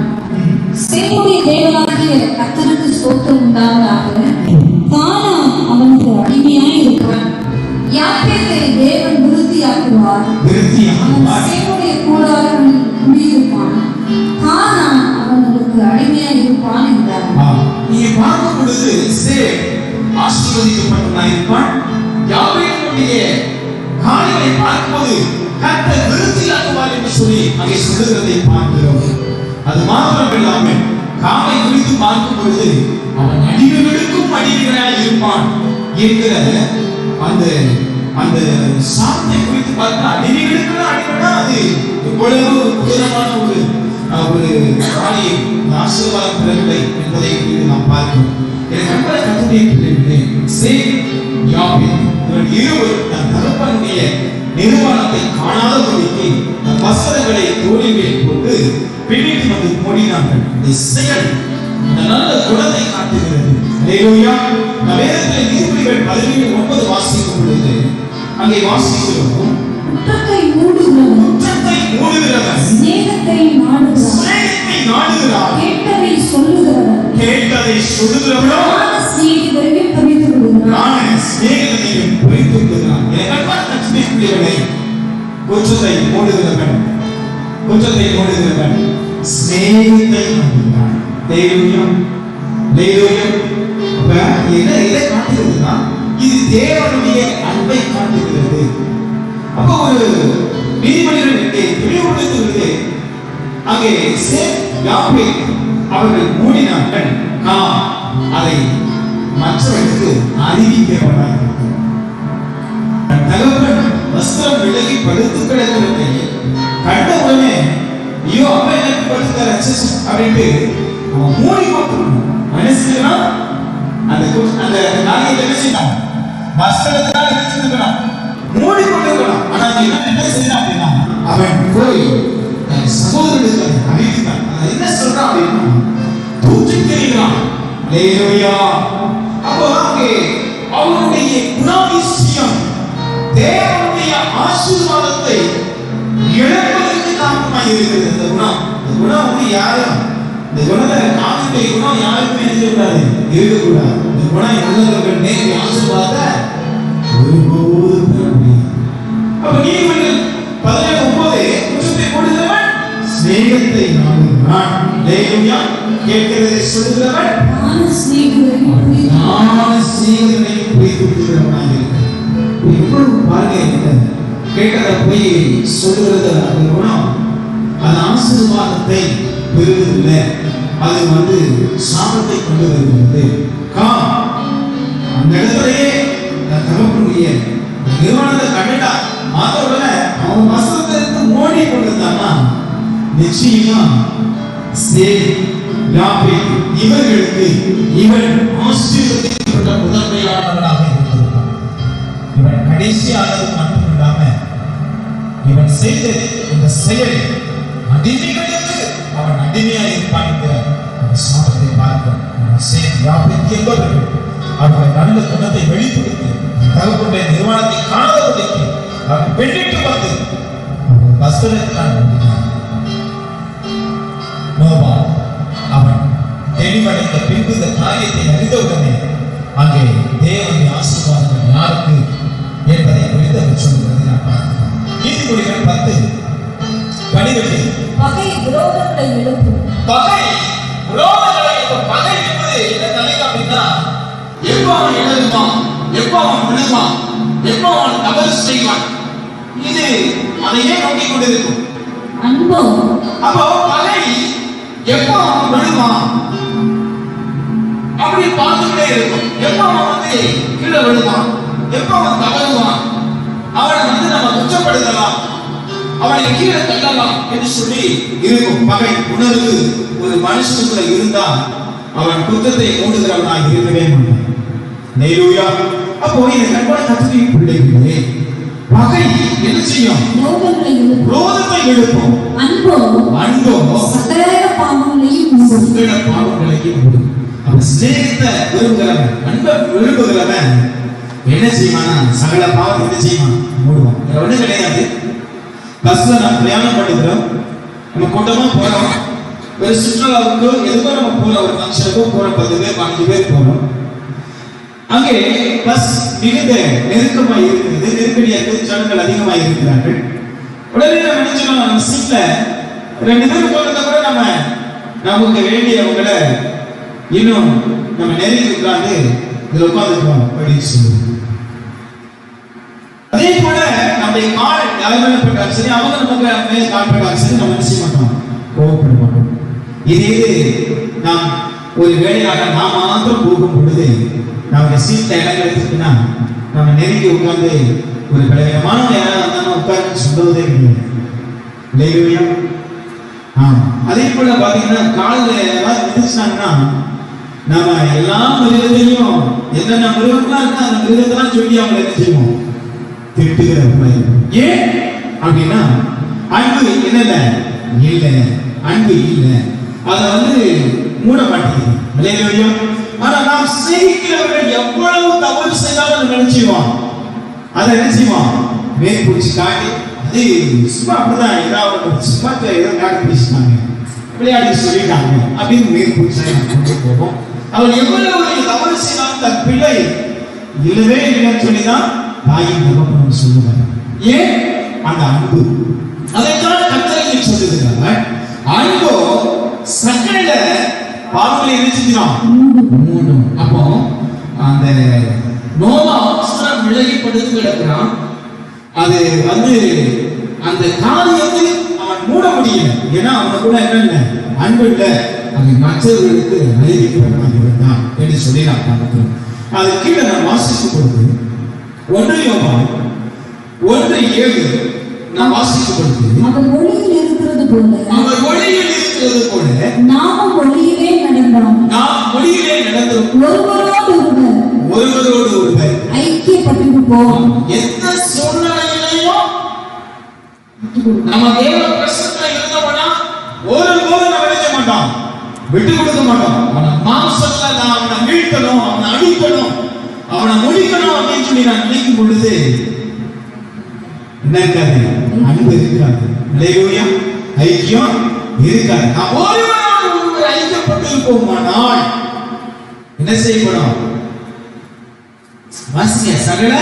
சேமுடைய தேவனாகிய கர்த்தருக்கு ஸ்தோத்திரம் உண்டாவதாக. கானான் அவனுக்கு அடிமையாய் இருக்கிறான். யாப்பேத்தை தேவன் விருத்தியாக்குவார். அவன் சேமுடைய கூடாரங்களில் குடியிருப்பான். கானான் அவனுக்கு அடிமையாய் இருப்பான் என்றார். நீங்க பார்க்கும் பொழுது ஆசீர்வதிக்கப்பட்டவனாயிருப்பான். யாப்பேத்துடைய காரியங்களை பார்க்கும்போது கர்த்தர் விருத்தியாக்குவார் என்று சொல்லி அங்கே சொல்லுகிறதை பார்க்கிறோம். அது மாத்திரமில்லாமல் காமை குறித்து பார்க்கும் பொழுது அவன் அடிமைகளுக்கும் அடிமைகளாய் இருப்பான் என்கிற அந்த சாத்தை குறித்து பார்த்தா அடிமைகளுக்கு அடிமைனா அது இவ்வளவு உயரமான ஒரு காரியம் ஆசீர்வாதம் பெறவில்லை என்பதை நாம் பார்க்கிறோம். தகப்பனுடைய நிர்வாணத்தை காணாதபடிக்கு வஸ்திரங்களை தோளிலே போட்டு பின்னிட்டு வந்து மூடினார்கள். இந்த செயல் நல்ல குணத்தை காட்டுகிறது. அல்லேலூயா. வேதத்தில் நீதிமொழிகள் 17:9 வாசிக்கும் பொழுது அங்கே வாசிக்கிறோம், குற்றத்தை மூடுகிறவன் சிநேகத்தை நாடுகிறான், கேட்டதை சொல்லுகிறவனோ சிநேகிதரையும் பறித்து விடுகிறான். குற்றத்தை மூடுகிறவன் சிநேகத்தை நாடுகிறான். இதை காட்டுகிறதுனா இது தேவனுடைய அன்பை காட்டுகிறது. அப்போ ஒரு நீதிமன்றம் தெளிவுபடுத்துகிறது. அங்கே அவர்கள் மூடினார்கள். அதை மற்றவர்களுக்கு அறிவிக்கிறவனாக தகவல் வஸ்திரம் விலகி படுத்து கிடக்கிறதை கண்ட உடனே ஐயோ அப்ப எனக்கு படுத்த ரட்சஸ் அப்படின்ட்டு அவன் மூடி போட்டுருக்கணும். மனசுனா அந்த காரியத்தை என்ன செய்யணும், வஸ்திரத்தினால் வச்சிருக்கணும், மூடி கொண்டிருக்கணும். ஆனா என்ன செய்யணும் அப்படின்னா அவன் போய் சகோதரனுக்கு அறிவித்தான். என்ன சொல்றான் அப்படின்னா தூற்றிக்கிறான். அப்போ அங்கே அவனுடைய குணாதிசயம் தேவனுடைய ஆசீர்வாதத்தை இழப்பதற்கு காரணமாக இருக்கிறது. இந்த குணம் வந்து யாரும் இந்த குணத்தை காமிக்கிற குணம் யாருக்குமே இருக்கக்கூடாது, இருக்கக்கூடாது. இந்த குணம் உள்ளவர்கள் நேரடி ஆசீர்வாதத்தை ஒருபோதும் பெற முடியாது. அப்ப நீதிமன்றம் 17:9 குற்றத்தை போடுகிறவன் சிநேகத்தை நாடுகிறான். அல்லேலூயா. கேட்கிறதை சொல்லுகிறவன் சிநேகிதரையும் புரிந்து விடுகிறவனாக இருக்கிறான். எப்பொழுது பாருங்க, கேட்டதை போய் சொல்லுகிறது அந்த குணம் அது ஆசீர்வாதத்தை பெறுவதில்லை, அது வந்து சாபத்தை கொண்டு வருகிறது. அந்த இடத்துலயே தகப்பனுடைய நிறுவனத்தை கண்டுட்டா மாத்தோட அவன் வஸ்திரத்திற்கு மோடி கொண்டிருந்தான்னா நிச்சயமா இவர்களுக்கு இவன் ஆசீர்வதிக்கப்பட்ட முதன்மையானவனாக இருந்திருப்பான். இவன் கடைசியானது மட்டுமில்லாம இவன் செய்த இந்த செயல் அடிமைகளுக்கு அவன் அடிமையாக இருப்பான் என்கிற அந்த சாபத்தை பார்க்க என்பவர்கள் அவர்கள் நல்ல குணத்தை வெளிப்படுத்தி தகப்பனுடைய நிர்வாணத்தை காணாதபடிக்கு அவன் பெண்ணிட்டு வந்து அவர்கள் வஸ்திரத்தினால் மூடினான். நோவா அவன் தெளிவடைந்த பின்பு இந்த காரியத்தை அறிந்தவுடனே அங்கே தேவனுடைய ஆசீர்வாதங்கள் யாருக்கு என்பதை குறித்து அவர் சொல்லுவதை நான் பார்க்கிறோம். நீதிமொழிகள் 10:12 பகை விரோதங்களை எழுப்பும். பகை என்பது என்ன நிலைக்கு அப்படின்னா எப்ப அவன் எழுதுவான், எப்ப அவன் விழுவான், எப்ப அவன் தவறு செய்வான், இது அதையே நோக்கி கொண்டிருக்கும். அப்போ பகை எப்ப அவன் விழுவான் அப்படி பார்த்துக்கிட்டே இருக்கும். எப்ப அவன் வந்து கீழே விழுவான், எப்ப அவன் தவறுவான், அவனை நம்ம குற்றப்படுத்தலாம், அவனை கீழே தள்ளலாம் என்று சொல்லி இருக்கும் பகை உணர்வு ஒரு மனுஷனுக்குள்ள இருந்தால் அவன் குற்றத்தை மூடுகிறவனாக இருக்கவே மாட்டான். ஹல்லேலூயா. அப்போ இந்த கண்பான கர்த்தருடைய பிள்ளைகளே, பகை என்ன செய்யும்? ரோதத்தை எழுப்பும். அன்போ சகல பாவங்களையும் மூடும். அவன் சிநேகத்தை விரும்புகிறவன், அன்பை விரும்புகிறவன் என்ன செய்வானா? சகல பாவம் என்ன செய்வான்? மூடுவான். ஒண்ணு கிடையாது. பஸ்ல நம்ம பிரயாணம் பண்ணுகிறோம், நம்ம கூட்டமா போறோம், ஒரு சுற்றுலாவுக்கு எதுக்கோ நம்ம போறோம், ஒரு ஃபங்க்ஷனுக்கோ போறோம், 10 பேர் 15 பேர் போறோம். அங்கே பஸ் மிகுந்த நெருக்கமாக இருக்கிறது, நெருக்கடியாக இருக்கிறது, ஜனங்கள் அதிகமாக இருக்கிறார்கள். உடனே நம்ம நினைச்சோம், நம்ம சீட்ல 2 பேர் போறத கூட நமக்கு வேண்டியவங்களை இன்னும் நம்ம நெருங்கி உட்கார்ந்து இதில் உட்காந்துருக்கோம் அப்படின்னு சொல்லுவோம். அதே போல நம்முடைய கால் யார் மேல போட்டாலும் சரி, அவங்க நமக்கு மேல கால் போட்டாலும் சரி, நம்ம என்ன செய்ய மாட்டோம்? கோபப்பட மாட்டோம். இது நாம் ஒரு வேலையாக நாம் மாத்திரம் போகும் பொழுது நம்ம சீட்ல இடம் கிடைச்சிருக்குன்னா நம்ம நெருங்கி உட்கார்ந்து ஒரு பலவீனமானவங்க யாராவது வந்தாலும் உட்கார்ந்து சொல்றதே கிடையாது. அதே போல பாத்தீங்கன்னா காலில் யாராவது விதிச்சாங்கன்னா நம்ம எல்லா மிருகத்தையும் என்னென்ன மிருகம்லாம் இருக்கா அந்த மிருகத்தெல்லாம் சொல்லி அவங்க என்ன செய்வோம்? திட்டுகிற. ஏன் அப்படின்னா அன்பு என்னென்ன இல்லை, அன்பு இல்லை, அதை மூட மாட்டேங்குது. ஹல்லேலூயா. ஆனா நாம் சிநேகிக்கிறவர்கள் எவ்வளவு தவறு செய்தாலும் நினைச்சுவோம், அதை நினைச்சுவோம் மேற்கூச்சி காட்டி அது சும்மா அப்படிதான் ஏதாவது சும்மா ஏதோ காட்டி பேசிட்டாங்க, விளையாடி சொல்லிட்டாங்க அப்படின்னு மேற்கூச்சி கொண்டு போவோம். அவள் எவ்வளவு தவறு செய்தாலும் தன் பிள்ளை இல்லவே இல்லைன்னு சொல்லிதான் தாயின் தகப்பன் சொல்லுவாங்க. ஏன்? அந்த அன்பு. அதைத்தான் கர்த்தர் சொல்லுகிறார். அன்போ சகல பாவங்களை எரிச்சிக்கலாம் மூடும். அப்போ அந்த நோவா வஸ்திரம் விலகி படுத்து கிடக்கிறான். அது அந்த காரியத்தை அவன் மூட முடியல. ஏன்னா அவனுக்குள்ள என்ன அன்பு இல்லை, அது மற்றவர்களுக்கு அறிவிக்கப்படாமல் இருந்தான் என்று சொல்லி நான் பார்க்கிறோம். அது கீழே நான் வாசிக்கும் பொழுது 1 யோவான் 1:7 நான் வாசிக்கும் பொழுது அவர் ஒளியில் இருக்கிறது போல நாம் ஒளியிலே நடந்தோம், ஒருவரோடு ஒருவர் ஐக்கியப்பட்டிருப்போம். எந்த சூழ்நிலையிலையும் நம்ம தேவ பிரசன்னத்துல இருந்தோம்னா ஒருபோதும் நம்ம விட மாட்டோம், விட்டு கொடுக்க மாட்டோம். அவனை மாம்சத்துல நான் அவனை மீட்கணும், அவனை அழிக்கணும், அவனை முடிக்கணும் அப்படின்னு சொல்லி நான் நினைக்கும் பொழுது என்ன இருக்காது? அன்பு இருக்காது. ஹல்லேலூயா. ஐக்கியம் இருக்காது. நாம் ஒருவரோடு ஒருவர் ஐக்கியப்பட்டிருப்போமானால் என்ன செய்யப்படும்? வாசிங்க. சகல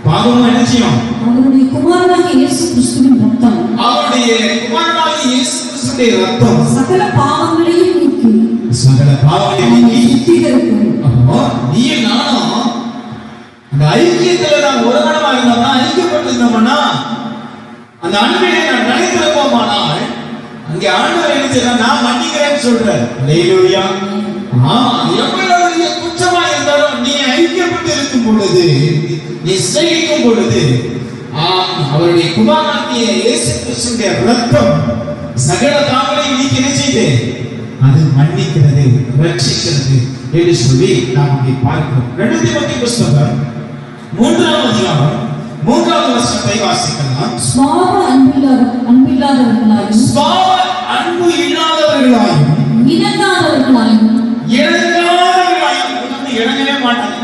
பாவமும் என்ன செய்யும்? அவருடைய குமாரனாகிய இயேசு கிறிஸ்துவின் ரத்தம், அவருடைய குமாரனாகிய இயேசு கிறிஸ்துவின் ரத்தம் சகல பாவங்களையும் நீக்கி சுத்திகரிக்கும். அப்போ நீ நானும் அந்த ஐக்கியத்துல நாம் ஒரு மனமா இருந்தோம்னா, ஐக்கியப்பட்டிருந்தோம்னா, அந்த அன்பிலே நான் நினைத்திருப்போமானால் அங்கே ஆண்டவர் என்ன செய்யறார்? நான் மன்னிக்கிறேன்னு சொல்றார். ஹல்லேலூயா. எவ்வளவு குற்றமா இருந்தாலும் நீ ஐக்கியப்பட்டு இருக்கும் பொழுது, நீ சிநேகிக்கும் பொழுது, அவருடைய குமாரனாகிய இயேசு கிறிஸ்துவின் ரத்தம் சகல பாவங்களையும் நீக்கி என்ன செய்து அது மன்னிக்கிறது, ரட்சிக்கிறது என்று சொல்லி நாம் அங்கே பார்க்கிறோம். 2 தீமோத்தேயு புத்தகம் 3ஆம் அதிகாரம் 3ஆவது வசனத்தை வாசிக்கலாம். சுபாவ அன்பில்லாதவர்களாயும் அன்பு இல்லாதவர்களாயும் இணங்காதவர்களாயும் இணங்கவே மாட்டாங்க.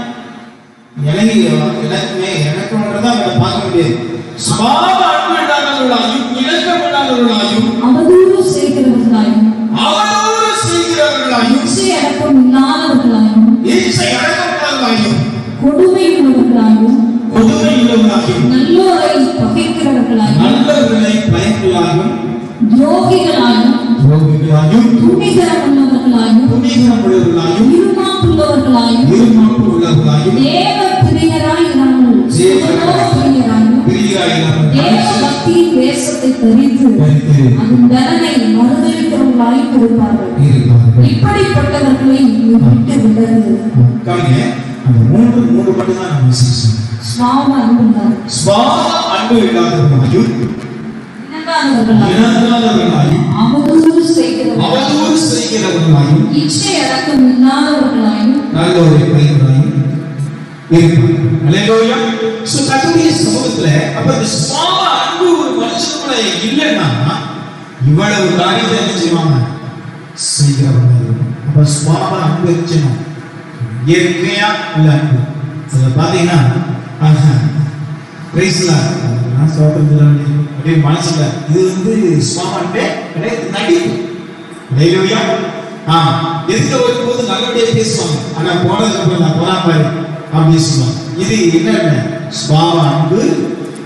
எனக்குன்றதான் பார்க்க முடியாது. சுபாவ அன்பு இல்லாதவர்களாயும் இணக்கமில்லாதவர்களாயும் அவதூறு செய்கிறவர்களாயும் இச்சை அடக்கம் இல்லாதவர்களாயும் கொடுமை உள்ளவர்களாயும் நல்லோரை பகைக்கிறவர்களாயும் துரோகிகளாயும் துணிகரம் உள்ளவர்களாயும் இருமாப்புள்ளவர்களாயும் தேவ பிரியராய் இராமல் தேவ பக்தியின் வேஷத்தை தரித்து அதன் பலனை மறுதலிக்கிறவர்களாய் இருப்பார்கள். இப்படிப்பட்டவர்களை விட்டு விடுறது. அந்த மூன்று மட்டும் தான் நம்ம விசேஷம். சுபாவ அன்பு இல்லாதவர்களாயும் இணங்காதவர்களாயும் அவதூறு செய்கிறவர்களாயும் இச்சை அடக்கம் இல்லாதவர்களாயும் நல்லோரை பயிர்களாயும் இருப்பாங்க. அல்லேலூயா. சோ கர்த்தருடைய சமூகத்துல அப்ப இந்த சுபாவ அன்பு ஒரு மனுஷனுக்குள்ள இல்லைன்னா இவ்வளவு காரியத்தை என்ன செய்வாங்க செய்கிறவங்க. அப்ப சுபாவ அன்பு இருக்கணும். இயற்கையா உள்ள அன்பு அதை பார்த்தீங்கன்னா அப்படியே மனசுல இது சுபாவ அன்பே கிடையாது, நடிப்பு. அல்லேலூயா. எதுக்கு வரும்போது நல்லபடியா பேசுவாங்க, ஆனா போனதுக்கு அப்புறம் நான் போனா பாரு அப்படின்னு சொல்லுவாங்க. இது என்ன சுபாவ அன்பு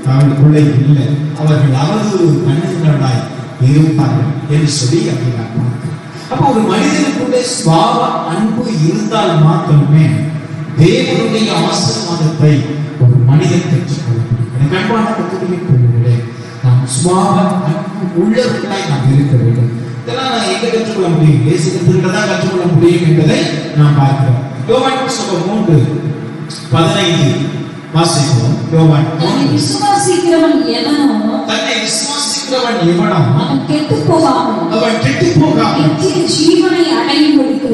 அவர்களுக்குள்ள இல்லை. அவர்கள் அவதூறு பண்ணுகிறவர்களாய் இருப்பார்கள் என்று சொல்லி அப்படி நான் பார்க்கிறேன். அப்போ ஒரு மனிதனுக்குள்ள சுபாவ அன்பு இருந்தால் மாத்திரமே தேவனுடைய ஆசீர்வாதத்தை ஒரு மனிதன் பெற்றுக்கொள்ள முடியும். எனக்கு அன்பான கர்த்தருடைய பிள்ளைகளே, நாம் சுபாவ அன்பு உள்ளவர்களாய் நாம் இருக்க வேண்டும். இதெல்லாம் நான் எங்க கற்றுக்கொள்ள முடியும்? இயேசு கிறிஸ்துவிடம் தான் கற்றுக்கொள்ள முடியும் என்பதை நாம் பார்க்கிறோம். யோவான் புத்தகம் 3:15 வாசிப்போம். யோவான் தன்னை விசுவாசிக்கிறவன் எவனோ அவன் கெட்டுப் போகாமல் நித்திய ஜீவனை அடையும்படிக்கு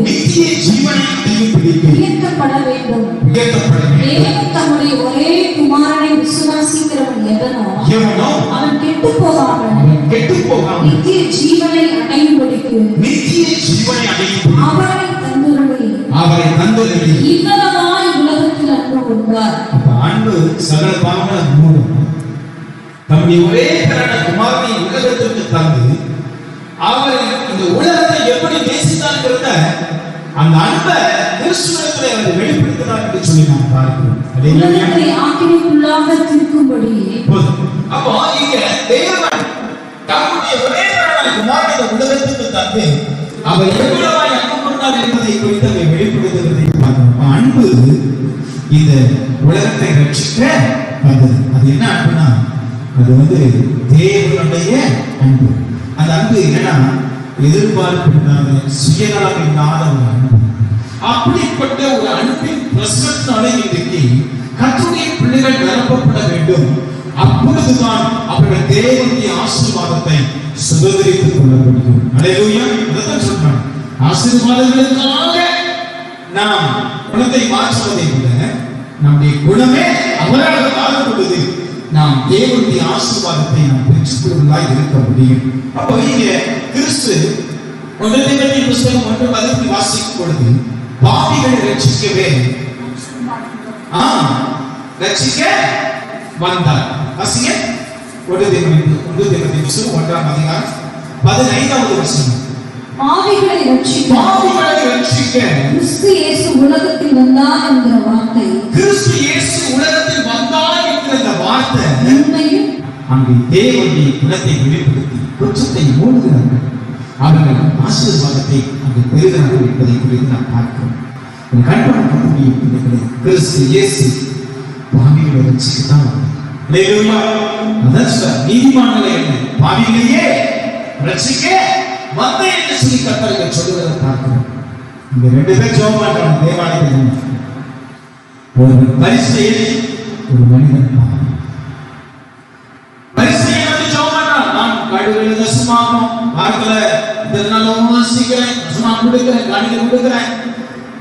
உயர்த்தப்பட வேண்டும். தேவன் தம்முடைய ஒரே குமாரனை விசுவாசிக்கிறவன் எவனோ அவன் கெட்டுப் போகாமல் நித்திய ஜீவனை அடையும்படிக்கு அவரை தந்துள்ளி இவ்வளவாய் உலகத்தில் அன்பு கொண்டார். அன்பு சகல பாவங்களை மூடும். தம்முடைய ஒரே பிரான குமாரனை உலகத்திற்கு தந்து அவர் இந்த உலகத்தை எப்படி நேசித்தார்கிறத அந்த அன்பை கிறிஸ்துவிடத்திலே அவர் வெளிப்படுத்தினார் என்று சொல்லி நாம் பார்க்கிறோம். உலகத்தை ஆக்கினைக்குள்ளாக தீர்க்கும்படி அப்போ இங்க தேவன் தம்முடைய ஒரே பிரான குமாரனை உலகத்திற்கு தந்து அவர் எவ்வளவாய் அன்பு கொண்டார் என்பதை குறித்து அவர் வெளிப்படுத்துவதை பார்க்கிறோம். அன்பு இந்த உலகத்தை ரட்சிக்க வந்தது. அது என்ன அன்புனா அது தேவனுடைய அன்பு. அந்த அன்பு என்னன்னா எதிர்பார்ப்பு இல்லாத சுயநலம் இல்லாத ஒரு அன்பு. அப்படிப்பட்ட ஒரு அன்பின் பிரசனத்தினாலே இன்றைக்கு கர்த்தருடைய பிள்ளைகள் நிரப்பப்பட வேண்டும். அப்பொழுதுதான் அவர்கள் தேவனுடைய ஆசீர்வாதத்தை சுதந்திரித்துக் கொள்ள முடியும். அல்லேலூயா. அதைத்தான் சொல்றாங்க. ஆசீர்வாதங்களுக்காக நாம் குணத்தை மாற்றுவதை விட நம்முடைய குணமே அவராக மாறும் பொழுது நாம் தேவனுடைய ஆசீர்வாதத்தை நாம் பெற்றுக்கொள்வதாய் இருக்க முடியும். அப்போ இங்க கிறிஸ்து 1 தீமோத்தேயு புத்தகம் 1:10 வாசிக்கும் பொழுது பாவிகளை ரட்சிக்கவே ரட்சிக்க வந்தார். வாசிங்க 1 தீமோத்தேயு புத்தகம் 1:15 வசனம். பாவிகளை ரட்சிக்க கிறிஸ்து இயேசு உலகத்தில் வந்தார் என்கிற வார்த்தை உண்மையும் அங்கு தேவனுடைய குணத்தை வெளிப்படுத்தி குற்றத்தை மூடுகிறார்கள். அவர்கள் ஆசீர்வாதத்தை அங்கு பெறுகிறார்கள் என்பதை குறித்து நாம் பார்க்கிறோம். கண்படக்கூடிய கிறிஸ்து இயேசு பாவிகளை ரட்சிக்கத்தான் நீதிமான்களை என்ன பாவிகளையே ரட்சிக்க வந்தே என்று சொல்லி கர்த்தர்கள் சொல்லுவதை பார்க்கிறோம். இந்த 2 பேர் ஜெபம் பண்றாங்க தேவாலயத்தில். ஒரு பரிசேயன் ஒரு மனிதன் பரிசேயன் ஜெபம் பண்றான். நான் கடுகள தசமாகும் வாரத்துல இதனாலும் வாசிக்கிறேன், தசமாகம் கொடுக்கிறேன், காணிக்கை கொடுக்கிறேன்.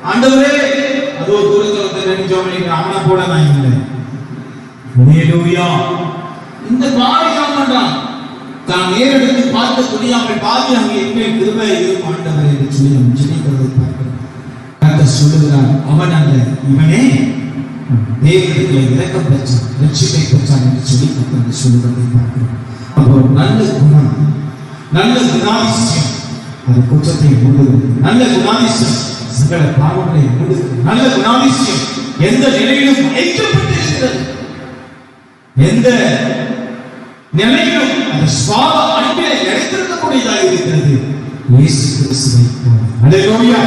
ஆண்டவரே அதோ தூரத்துல வந்து ஜெபம் பண்ணிக்கிறேன், அவனை போட நான் இல்லை. அல்லேலூயா. இந்த பாவி ஜெபம் பண்றான். தான் நேரெடுத்து பார்க்க முடியாமல் பாவி அங்கே எங்கே கிருபை இருக்கும் ஆண்டவரே என்று சொல்லி நாம் ஜெபிக்கிறதை பார்க்கிறோம். கர்த்தர் சொல்லுகிறார், அவன் அல்ல இவனே தேவனிடத்தில் இரக்கம் பெற்றான், ரட்சிப்பை பெற்றான் என்று சொல்லி கர்த்தர் சொல்லுவதை பார்க்கிறோம். அப்போ நல்ல குணம், நல்ல குணாதிசயம் அது குற்றத்தை மூடுகிறது. நல்ல குணாதிசயம் சகல பாவங்களை மூடுகிறது. நல்ல குணாதிசயம் எந்த நிலையிலும் வைக்கப்பட்டிருக்கிறது. எந்த நிலையிலும் அந்த சுபாவ அன்பிலே நிலைத்திருக்கக்கூடியதாக இருக்கிறது. இயேசு கிறிஸ்துவை போல. அல்லேலூயா.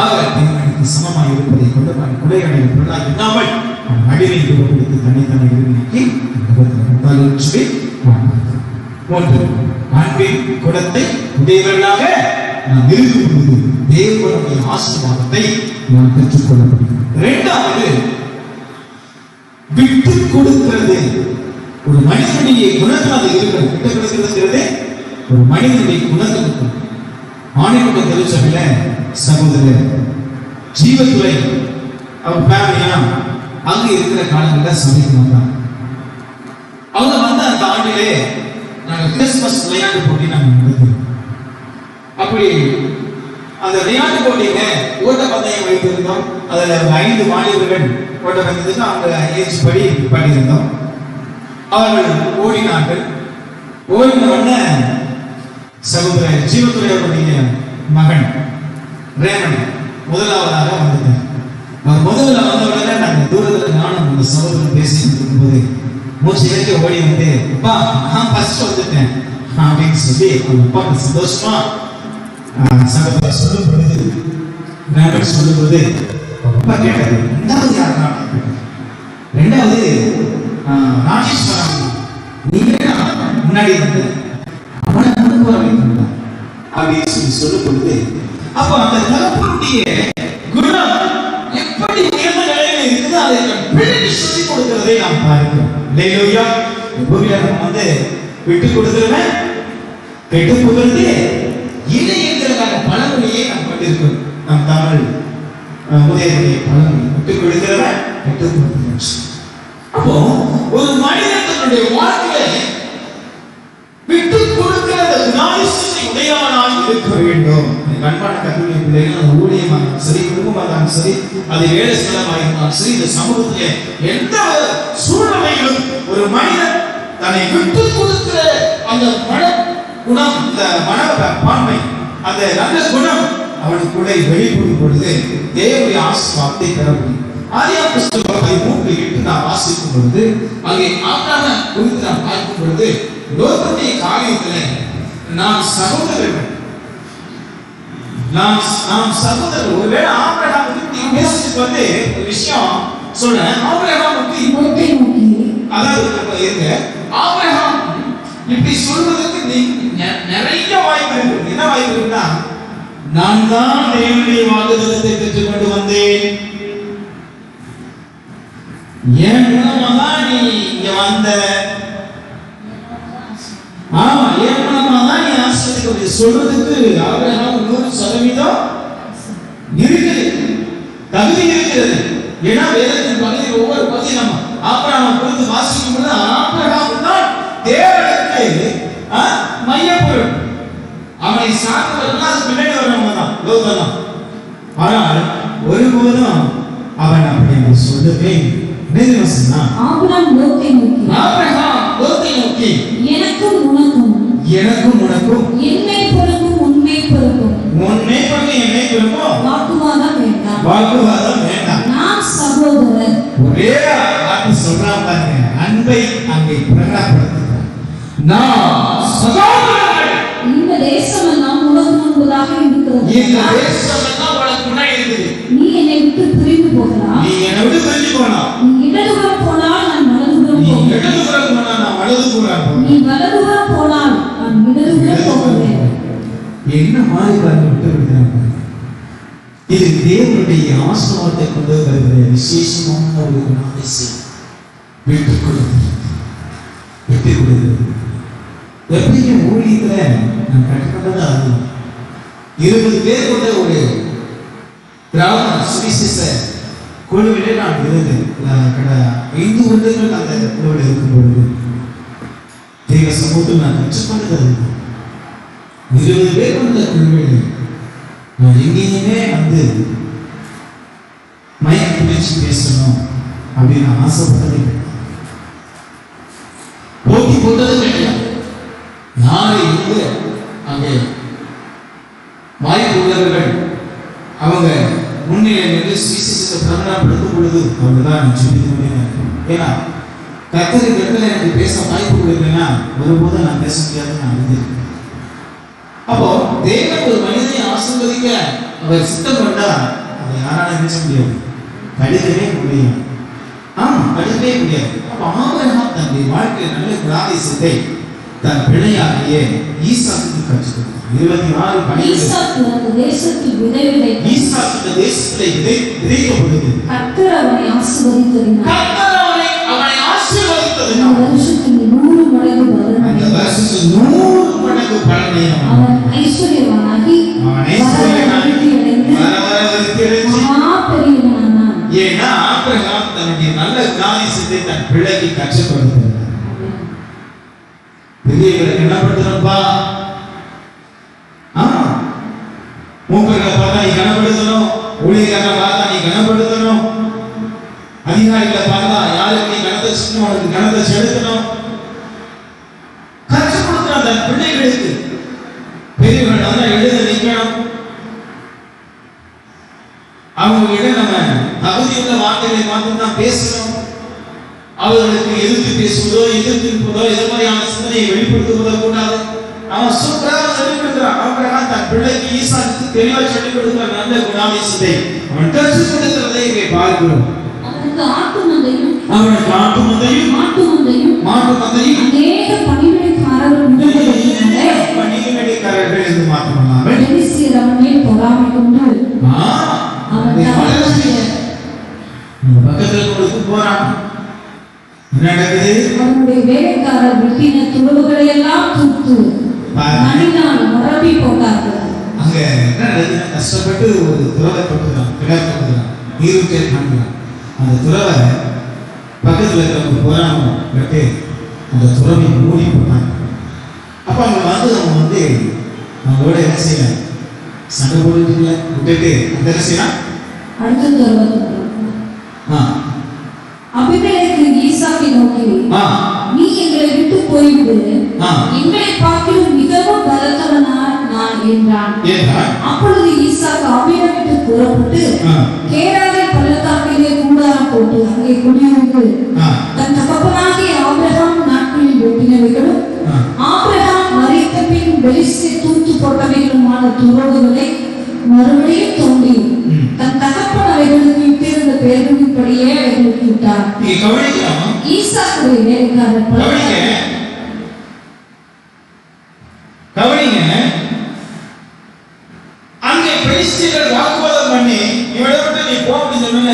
அவர் தேவனுக்கு சமமாய் இருப்பதை கொண்டு குறைகளை பொருளாக இல்லாமல் அடிமை கொடுத்து தன்னை விரும்பி அன்பின் குணத்தை உடையவர்களாக நாம் இருக்கும் பொழுது தேவனுடைய ஆசீர்வாதத்தை நாம் பெற்றுக்கொள்ள முடியும். இரண்டாவது விட்டு கொடுக்கிறது. ஒரு மனிதனுடைய குணத்தில் அது இருக்கிறது. விட்டு கொடுக்கிறது ஒரு மனிதனுடைய குணத்தில் இருக்கு. ஆணைக்குட்ட திருச்சபையில சகோதரர் ஜீவத்துறை அவர் ஃபேமிலியா அங்க இருக்கிற காலங்களில் சமைக்க வந்தாங்க. அவங்க வந்த அந்த ஆண்டிலே நாங்கள் கிறிஸ்துமஸ் விளையாட்டு போட்டி நாங்கள் நடந்தோம். அப்படி அந்த விளையாட்டு போட்டியில ஓட்ட பந்தயம் வைத்திருந்தோம். அதுல 5 வாலிபர்கள் ஓட்ட பந்தயத்துக்கு அவங்க ஏஜ் படி பண்ணியிருந்தோம். அவர்கள் ஓடினார்கள். ஓடின உடனே சகோதரர் ஜீவத்துறை அவருடைய மகன் ரேமன் முதலாவதாக வந்துட்டார். அவர் முதல்ல வந்த உடனே நாங்கள் தூரத்தில் நானும் உங்க சகோதரன் பேசிட்டு இருக்கும்போது மூச்சு இறக்கி ஓடி வந்து அப்பா நான் ஃபர்ஸ்ட் வந்துட்டேன் அப்படின்னு சொல்லி அவங்க அப்பாவுக்கு சந்தோஷமா சகோதரர் சொல்லும் பொழுது ரேமன் சொல்லும் போது அப்பா கேட்டாரு, ரெண்டாவது யாருன்னா? ரெண்டாவது ராஜேஸ்வரன், நீங்க முன்னாடி வந்து அவனை முன்னுக்கு வர வைக்கணும் அப்படின்னு சொல்லி சொல்லும் பொழுது அப்ப அந்த தகப்பனுடைய குணம் எப்படி உயர்ந்த நிலையில இருக்குது அதை பிள்ளைக்கு சொல்லிக் கொடுக்கிறதை நாம் பார்க்கிறோம். இல்லையா? பூமியில நம்ம வந்து விட்டு கொடுக்கிறவன் கெட்டு போகிறது இல்லை என்கிறதான பழமொழியை நாம் கொண்டிருக்கிறோம். நம் தமிழ் உதயமுடைய பழமொழி விட்டு கொடுக்கிறவன் கெட்டு போகிறது. அப்போ ஒரு மனிதன் தன்னுடைய வாழ்க்கையை விட்டு கொடுக்கிற குணாதிசயத்தை உடையவனாய் இருக்க வேண்டும். அன்பான கல்வி பிள்ளைகள் ஊழியமாக சரி, குடும்பமாக சரி, அது வேலை ஸ்தலமாக இருந்தாலும் சரி, இந்த சமூகத்திலே எந்த சூழ்நிலையிலும் ஒரு மனிதன் தன்னை விட்டு கொடுக்கிற அந்த மன குணம், இந்த மனப்பான்மை, அந்த நல்ல குணம் அவனுக்குள்ள வெளிப்படும் பொழுது தேவனுடைய ஆசீர்வாதத்தை பெற முடியும். ஆதியாகமம் புத்தகம் 13:8 நாம் வாசிக்கும் பொழுது அங்கே ஆபிரகாம் குறித்து நாம் பார்க்கும் பொழுது லோகத்திய காரியத்தில் நாம் சகோதரர்கள், நாம் சகோதரர்கள். ஒருவேளை ஆபிரகாமுக்கு பேசிட்டு வந்து ஒரு விஷயம் சொல்றேன். ஆபிரகாமுக்கு அதாவது இருங்க, ஆபிரகாம் இப்படி சொல்றதுக்கு நிறைய வாய்ப்பு இருக்கு. என்ன வாய்ப்பு இருக்குன்னா, நான் தான் தேவனுடைய வாக்குத்தத்தத்தை பெற்றுக்கொண்டு வந்தேன், என் மூலமா நீ இங்க வந்த, ஆமா என் மூலமா தான் நீ ஆசீர்வதிக்க சொல்றதுக்கு ஆபிரகாம் 100% இருக்குது, தகுதி இருக்கிறது. ஏன்னா வேதத்தின் பகுதியில் ஒவ்வொரு பகுதியும் நம்ம ஆபிரகாம் குறித்து வாசிக்கும் பொழுது ஆபிரகாம் தான் தேவனுக்கு மையப்பொருள். அவனை சார்ந்தவர்கள் அது பின்னாடி வரவங்க தான், லோகம் தான். ஆனால் ஒருபோதும் அவன் அப்படி சொல்லவே ஆபிரகாம் லோகத்தை நோக்கி எனக்கும் உனக்கும் என்னை பொறுக்கும் உன்னை பொறுக்கும் என்னை பொறுக்கும் வாக்குவாதம் வேண்டாம். நான் சகோதரர். ஒரே வார்த்தை சொல்றான் பாருங்க, அன்பை அங்கே பிரகடனப்படுத்துகிறார். நான் சகோதரர்கள். இந்த தேசம் எல்லாம் உனக்கு முன்பதாக இருக்கிறது. இந்த தேசம் எல்லாம் உனக்கு முன்னாடி இருக்குது. நீ என்னை விட்டு பிரிந்து போகலாம். நீ என்னை விட்டு பிரிந்து போகலாம். நீ இடதுபுறம் போனால் நான் வலதுபுறம் போவேன். நீ இடதுபுறம் போனால் நான் வலதுபுறம் போவேன். நீ வலதுபுறம் போனால் நான் இடதுபுறம் போவேன். என்ன மாதிரி விட்டு விடுறாங்க. இது தேவனுடைய ஆசீர்வாதத்தை கொண்டு வருகிற விசேஷமான ஒரு குணாதிசயம். விட்டுக் கொடுக்கிறது. எப்படிங்க ஊழியத்துல நான் கற்றுக்கொண்டது அது 20 பேர் கொண்ட ஒரு கிராம சுவிசேஷ குழுவிலே நான் இருந்தேன். 5 வருடங்கள் அந்த குழுவில் இருக்கும்பொழுது தெய்வ சமூகத்தில் நான் கற்றுக்கொண்டது 20 பேர் கொண்ட குழுவில் நான் எங்கேயுமே வந்து மயக்க பிடிச்சு பேசணும் அப்படின்னு ஆசைப்பட்டது போட்டி போட்டது கிடையாது. நாளை இருந்து அங்கே வாய்ப்பு உள்ளவர்கள் அவங்க முன்னிலையிலிருந்து சுவிசேஷத்தை பிரகடனப்படுத்தும் பொழுது அவங்கதான் ஜெபிக்கணும். ஏன்னா கர்த்தர் இடத்துல எனக்கு பேச வாய்ப்பு கொடுக்கலன்னா ஒருபோதும் நான் பேச முடியாது. நான் இருந்திருக்கேன். அப்போ தேவன் ஒரு மனிதனை ஆசீர்வதிக்க அவர் சித்தம் கொண்டா அதை யாரால நினைச்ச முடியாது, தடுக்கவே முடியும். தடுக்கவே முடியாது. அப்போ ஆபிரகாம் தன்னுடைய வாழ்க்கையில் நல்ல குணாதிசயத்தை தன் பிள்ளையாகிய ஈசாக்கு கற்றுக் கொடுத்தார். 26 ஈசாக்கு அந்த தேசத்தில் விதை விதைத்தார். ஈசாக்கு இந்த தேசத்திலே விதைத்த பொழுது கர்த்தர் அவனை ஆசீர்வதித்ததினால் கர்த்தர் அவனை ஆசீர்வதித்ததினால் அந்த வருஷத்தில் 100 மடங்கு அந்த பலன் வருஷத்தில் 100 மடங்கு பலனை அவன் ஐஸ்வர்யவானாகி பெரியவனானான். ஏன்னா ஆபிரகாம் தன்னுடைய நல்ல குணாதிசயத்தை தன் பிள்ளைக்கு கற்றுக் கொடுத்தார். பெரியவர்களுக்கு என்ன படுத்தணும்பா? மூப்பர்களை பார்த்தா நீ கனப்படுத்தணும், ஊழியர்களை பார்த்தா நீ கனப்படுத்தணும், அதிகாரிகளை பார்த்தா யாருக்கு நீ கனத்தை செய்யணும், அவனுக்கு கனத்தை செலுத்தணும். கற்றுக் கொடுக்கிறான் தன் பிள்ளைகளுக்கு. பெரியவர்கள் நல்லா எழுத நிற்கணும். அவங்ககிட்ட நம்ம தகுதியுள்ள வார்த்தைகளை பார்த்து தான் பேசணும். அவர்களுக்கு எதிர்த்து பேசுவதோ எதிர்த்து இருப்பதோ எது மாதிரியான சிந்தனையை வெளிப்படுத்துவதோ கூடாது. அவன் சூப்பராக சொல்லிக் கொடுக்கிறான். அவன் தன் பிள்ளைக்கு ஈசாக்கு தெளிவாக சொல்லிக் கொடுக்கிற நல்ல குணாதிசயத்தை அவன் கற்றுக் கொடுக்கிறதை இங்கே பார்க்கிறோம். அவனுக்கு ஆட்டு மந்தையும் மாட்டு மந்தையும் அநேக பணிவிடைக்காரர்கள் உண்டபடியினாலே பணிவிடைக்காரர்கள் என்று மாற்றமல்லாமல் பெலிஸ்தியர் அவன் மேல் பொறாமை கொண்டு அவன் தகப்பனுடைய பக்கத்தில் கொடுத்து போறான். என்ன நடக்குது? அவனுடைய வேலைக்காரர் வெட்டின துறவுகளை எல்லாம் தூத்து மண்ணினால் நிரப்பி போட்டார்கள். அங்க என்ன நடக்குதுன்னா கஷ்டப்பட்டு ஒரு துறவை போட்டுக்கிறான், கிணறு போட்டுக்கிறான், நீரூற்றை காண்கிறான். அந்த துறவை பக்கத்தில் இருக்கிறவங்க போறாங்க வெட்டு அந்த துறவை மூடி போட்டாங்க. அப்ப அவங்க அவங்க அவங்களோட என்ன செய்யலாம், சண்டை போட்டுல விட்டுட்டு அந்த என்ன செய்யலாம், அடுத்த துறவை அபிமெலேக்கு ஈசாக்கை நோக்கி, நீ எங்களை விட்டு போய்விடு, எங்களை பார்க்கிலும் மிகவும் பலத்தவனா நான் என்றான். அப்பொழுது ஈசாக்கு அவனை விட்டு புறப்பட்டு கேராரை பள்ளத்தாக்கிலே கூடாரம் போட்டு அங்கே குடியிருந்து தன் தகப்பனாகிய ஆபிரகாம் நாட்களில் வெட்டினவைகளும் ஆபிரகாம் மரித்த பின் பெலிஸ்தியர் தூத்து போட்டவைகளுமான துறவுகளை மறுபடியும் தோண்டி தன் தகப்பன் அவைகளுக்கு இட்டிருந்த பெயர்களின்படியே அவைகளுக்கு விட்டார். ஈசாக்குடைய வேலைக்காரர் அங்கே பெலிஸ்தியர்கள் வாக்குவாதம் பண்ணி இவளை விட்டு நீ போ அப்படின்னு சொன்ன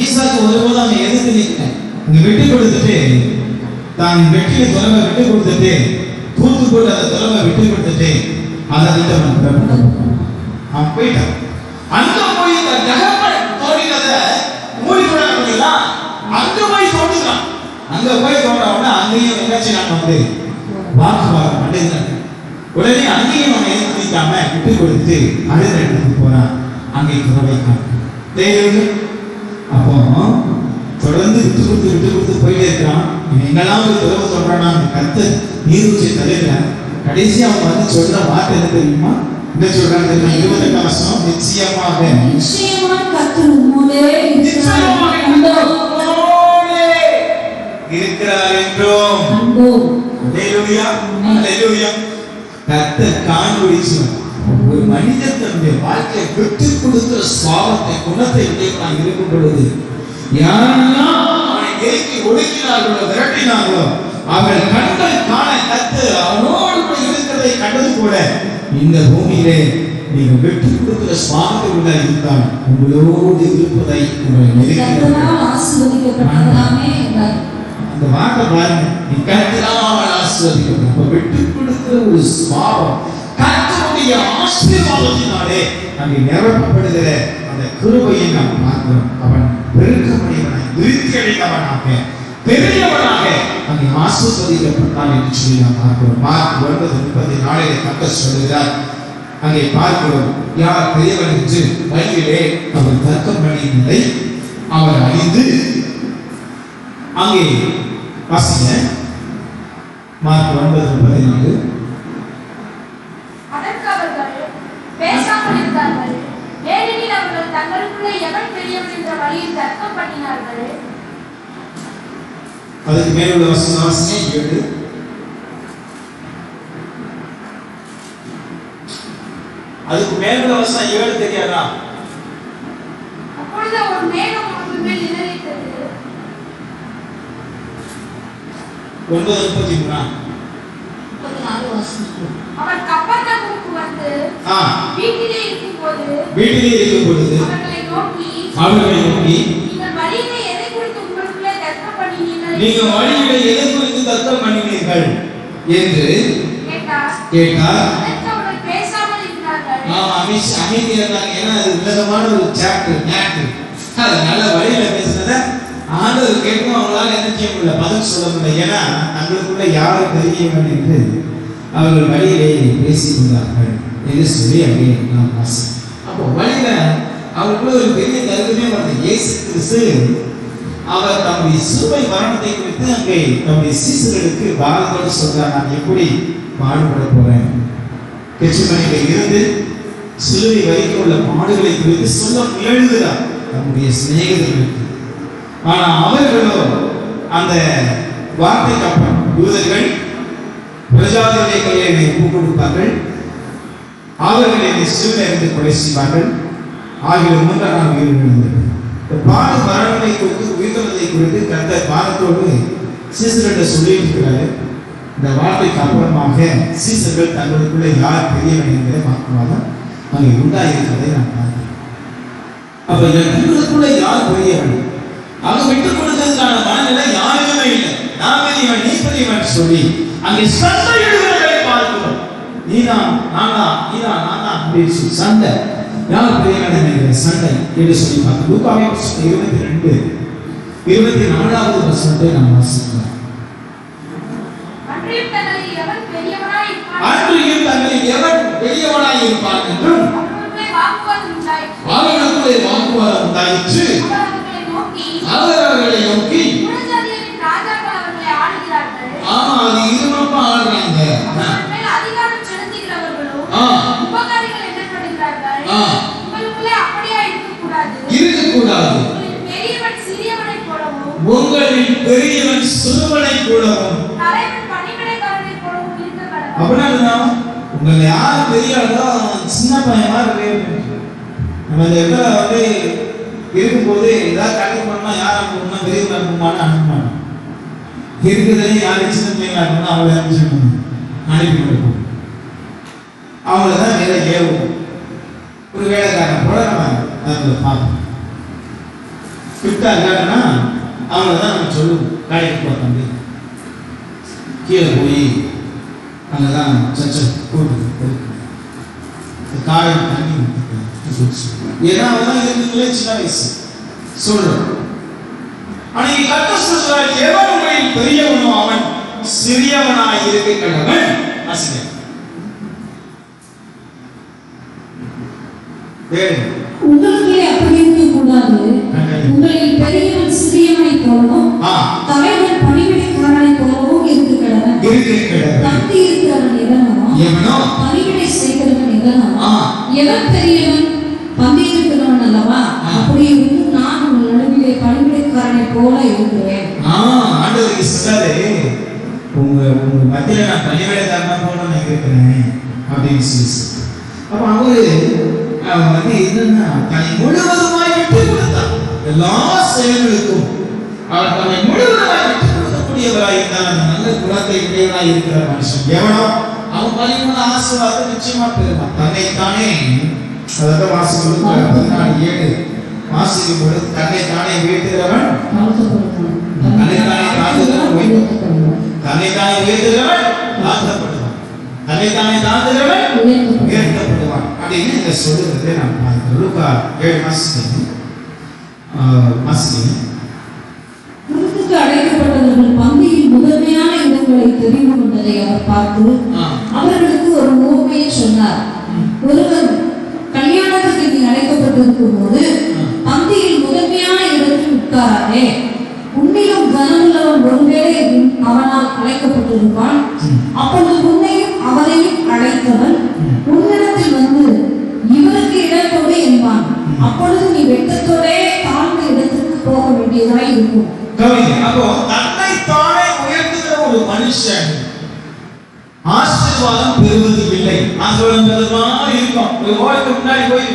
ஈசாக்கு ஒருபோது அவன் எதிர்த்து நிற்க இங்க விட்டு கொடுத்துட்டு தான் வெட்டிய துறவை விட்டு கொடுத்துட்டு தூத்து போட்டு அந்த துறவை விட்டு கொடுத்துட்டு அதை அவன் போயிட்டான். அங்க போய் இந்த தகப்பன் தோண்டினதை மூடி போடாங்களா, அங்க போய் தோண்டுறான். அங்க போய் தோன்றவன அங்கேயும் எங்காச்சும் நான் வாக்குவாதம் பண்ணிருந்தாங்க. உடனே அங்கேயும் அவன் எதிர்த்து நிற்காம விட்டு கொடுத்து அடுத்த இடத்துக்கு போறான். அங்கே துறவை காட்டு. அப்போ தொடர்ந்து விட்டு கொடுத்து போயிட்டே இருக்கான். எங்கெல்லாம் ஒரு துறவை சொல்றானா அந்த கருத்தை நீரூற்றி தருகிறான். கடைசி அவன் சொல்ற வார்த்தை என்ன தெரியுமா? என்ன சொல்றாங்க தெரியுமா? 28 வசனம், நிச்சயமாக கர்த்தர் உம்மோடே இருக்கிறார் என்றும். அல்லேலூயா, அல்லேலூயா. கர்த்தர் காண்பிடிச்சு ஒரு மனிதன் தன்னுடைய வாழ்க்கையை விட்டு கொடுக்கிற சுவாபத்தை குணத்தை உடையவனாக இருக்கும் பொழுது யாரெல்லாம் அவனை நெருக்கி ஒடுக்கினார்களோ விரட்டினார்களோ அவர்கள் கண்கள் காண கர்த்தர் அவனோடு கூட இருக்கிறதை கண்டது போல இந்த பூமியிலே நீங்கள் விட்டு கொடுக்கிற சுவாபத்தை உள்ள இருந்தால் உங்களோடு இருப்பதை அந்த வார்த்தை பாருங்க, நீ கர்த்தரால் ஆசீர்வதிக்கப்பட்ட விட்டு கொடுக்கிற ஒரு சுவாபம் கர்த்தருடைய ஆசீர்வாதத்தினாலே அங்கே நிரப்பப்படுகிற அந்த கிருபையை நாம் பார்க்கிறோம். அவன் பெருக்கமடைவனாய் விருத்தி அடைந்தவனாக பெரியவனாக அங்கே ஆசீர்வதிக்கப்பட்டான் என்று சொல்லி நாம் பார்க்கிறோம். மார்க் 9:34 கர்த்தர் சொல்கிறார். அங்கே பார்க்கிறோம், யார் பெரியவன் என்று வழியிலே அவர் தர்க்கம் பண்ணியதை அவர் அறிந்து அங்கே வாசிங்க. மார்க் 9:34. அதற்கு அவர்கள் பேசாமல் இருந்தார்கள். ஏனெனில் அவர்கள் தங்களுக்குள்ளே எவன் பெரியவன் என்ற வழியில் தர்க்கம் பண்ணினார்கள். அதுக்கு மேலுள்ள வசனம் வாசிங்க. 7. அதுக்கு மேலுள்ள வசனம் 7 தெரியாதா? அப்பொழுது ஒரு மேகம் அவர்கள் மேல் நிழலிட்டது. 9:33. அவர் கப்பர்நகூமுக்கு வந்து வீட்டிலே இருக்கும் பொழுது அவர்களை நோக்கி நீங்கள் வழியிலே எதை குறித்து உங்களுக்குள்ளே தர்க்கம் பண்ணினீர்கள் என்று கேட்டார். அதற்கு அவர்கள் பேசாமல் இருந்தார்கள். அமைதியா இருந்தாங்க. ஏன்னா அது உன்னதமான ஒரு சாப்டர். அதனால வழியில பேசுறத ஆண்டவர் கேட்கும் அவங்களால என்ன செய்ய முடியல, பதில் சொல்ல முடியல. ஏன்னா தங்களுக்குள்ள யாரை தெரியவன் என்று அவர்கள் வழியிலே பேசிக் கொண்டார்கள் என்று சொல்லி அப்படியே நாம் வாசிக்கிறோம். அப்போ வழியில அவருக்குள்ள ஒரு பெரிய தருணமே வருது. இயேசு கிறிஸ்து அவர் தம்முடைய சிலுவை மரணத்தை குறித்து அங்கே தம்முடைய சீசர்களுக்கு பாரத்தோடு சொல்றார். நான் எப்படி பாடுபட போறேன், கெச்சமனையில இருந்து சிலுவை வரைக்கும் உள்ள பாடுகளை குறித்து சொல்ல முயலுகிறார் தம்முடைய சிநேகிதர்களுக்கு. ஆனா அவர்களோ அந்த வார்த்தைக்கு அப்புறம் யூதர்கள் பிரஜாதிகளை கையை ஒப்புக் கொடுப்பார்கள், அவர்கள் என்னை சிலுவையில் இருந்து கொலை செய்வார்கள், ஆகிய 3 நாள் உயிர் எழுந்தது. பாடு மரணத்தை குறித்து உயிர்த்ததை குறித்து கர்த்தர் பாரத்தோடு சீசர்களிடம் சொல்லியிருக்கிறாரு. இந்த வார்த்தைக்கு அப்புறமாக சீசர்கள் தங்களுக்குள்ள யார் பெரியவன் என்கிற வாக்குவாதம் அங்கே உண்டாயிருக்கிறதை நான் பார்க்கிறேன். அப்ப தங்களுக்குள்ள யார் பெரியவன், அவங்க விட்டுக் கொடுத்ததுக்கான மனநிலை யாருக்குமே இல்லை. நான் பெரியவன், நீ பெரியவன் சொல்லி அங்கே சண்டை எழுதுகிறதை பார்க்கிறோம். நீதான் நானா, நீதான் நானா அப்படின்னு சொல்லி சண்டை. யார் பெரியவன் என்கிற சண்டை என்று சொல்லி பார்க்கிறோம். லூக்காவின் 22:24 வசனத்தை நாம் வாசிக்கிறோம். அன்றியும் தங்களில் எவன் பெரியவனாய் பெரியவனாய் இருப்பான் என்றும் அவர்களுக்குள்ளே வாக்குவாதம் உண்டாயிற்று. அவர் அவர்களை நோக்கி புறஜாதியரின் ராஜாக்கள் அவர்களை ஆளுகிறார்கள். ஆமா, அது இருமப்பா ஆடுறாங்க. அவர்கள் மேல் அதிகாரம் செலுத்துகிறவர்களும் உபகாரிகள் என்னப்படுகிறார்கள். உங்களுக்குள்ளே அப்படியா இருக்கக்கூடாது. உங்களில் பெரியவன் சிறுவனைப் போலவும் தலைவன் பணிவிடைக்காரனைப் போலவும் இருக்க கடவுள். அப்படின்னா உங்களை யார் பெரியவங்களோ சின்ன பையன் மாதிரி இருக்கு. நம்ம இந்த இடத்துல வந்து இருக்கும்போது ஏதாவது கட்டி பண்ணா யார் அனுப்பணும்னா பெரியவங்க அனுப்புமான்னு அனுப்புவாங்க. இருக்கிறதே யாரும் சின்ன பிள்ளைங்க அனுப்பணும் அவளை அனுப்பிச்சிருக்கணும், அனுப்பி கொடுப்போம். அவங்கள தான் வேலை ஏறுவோம். ஒரு வேலைக்காரன் போல நம்ம அதில் பார்ப்போம். ஃபிட்டாக இருக்காங்கன்னா அவங்கள தான் நம்ம சொல்லுவோம். கடைக்கு போகிறோம், கீழே போய் அங்கே தான் சச்ச கூட்டு காலையில் தண்ணி ஏன்னா அவன் இருக்கிறதுலே சின்ன வயசு சொல்றோம். அன்னைக்கு கட்ட சொல்றார், எவன் உங்களில் பெரியவனோ அவன் சிறியவனாய் இருக்க கடவன். உங்களுக்கே அப்படி இருக்கக்கூடாது. உங்களில் பெரியவன் சிறியவனை போலவும் தலைவன் பணிவிடைக்காரனை போலவும் இருக்க கடவன். தந்தி இருக்கிறவன் எவனோ பணிவிடை செய்கிறவன் எவனோ எவன் பெரியவன் பந்தி இருக்கிறவன் அல்லவா. அப்படி இருக்கும் நான் உங்கள் நடுவிலே பணிவிடைக்காரனை போல இருக்கிறேன். ஆண்டவருக்கு சொல்றாரு, உங்க மத்தியில நான் பணிவிடைக்காரனா போல நான் இருக்கிறேன் அப்படின்னு சொல்லி. அப்ப அவரு வந்து என்னன்னா தன்னை முழுவதுமாய் விட்டு கொடுத்தார். எல்லா செயல்களுக்கும் அவர் தன்னை முழுவதுமாய் விட்டு கொடுக்கக்கூடியவராய் இருந்தால் அந்த நல்ல குணத்தை உடையவராய் இருக்கிற மனுஷன் எவனோ அவன் பரிபூர்ண ஆசீர்வாதத்தை நிச்சயமா பெறுவான். தன்னைத்தானே அதாவது வாசிக்கும் 14:7 வாசிக்கும் பொழுது தன்னைத்தானே உயர்த்துகிறவன் தன்னைத்தானே உயர்த்துகிறவன் தாழ்த்தப்படுவான், தன்னைத்தானே தாழ்த்துகிறவன் உயர்த்தப்படுவான் அப்படின்னு இந்த சொல்லுறதை நாம் பார்க்கிறோம். லூக்கா 7 அழைக்கப்பட்டவர்கள் பந்தியில் முதன்மையான இடங்களை தெரிந்து கொண்டதை அவர் பார்த்து அவர்களுக்கு ஒரு உவமையை சொன்னார். ஒருவர் கல்யாணத்துக்கு நீ அழைக்கப்பட்டிருக்கும் போது பந்தியில் முதன்மையான இடத்தில் உட்காராதே. உன்னிலும் கனமுள்ளவன் ஒருவேளை அவனால் அழைக்கப்பட்டிருப்பான். அப்பொழுது உன்னையும் அவரையும் அழைத்தவன் உன்னிடத்தில் வந்து இவருக்கு இடம் கொடு என்பான். அப்பொழுது நீ வெட்கத்தோடே தாழ்ந்த இடத்துக்கு போக வேண்டியதாய் இருக்கும். அப்போ தன்னைத்தானே உயர்த்துகிற ஒரு மனுஷன் ஆசீர்வாதம் பெறுவது இல்லை. ஆசீர்வாதம் பெறுவதா இருக்கும். ஒரு ஓய்வுக்கு முன்னாடி போய்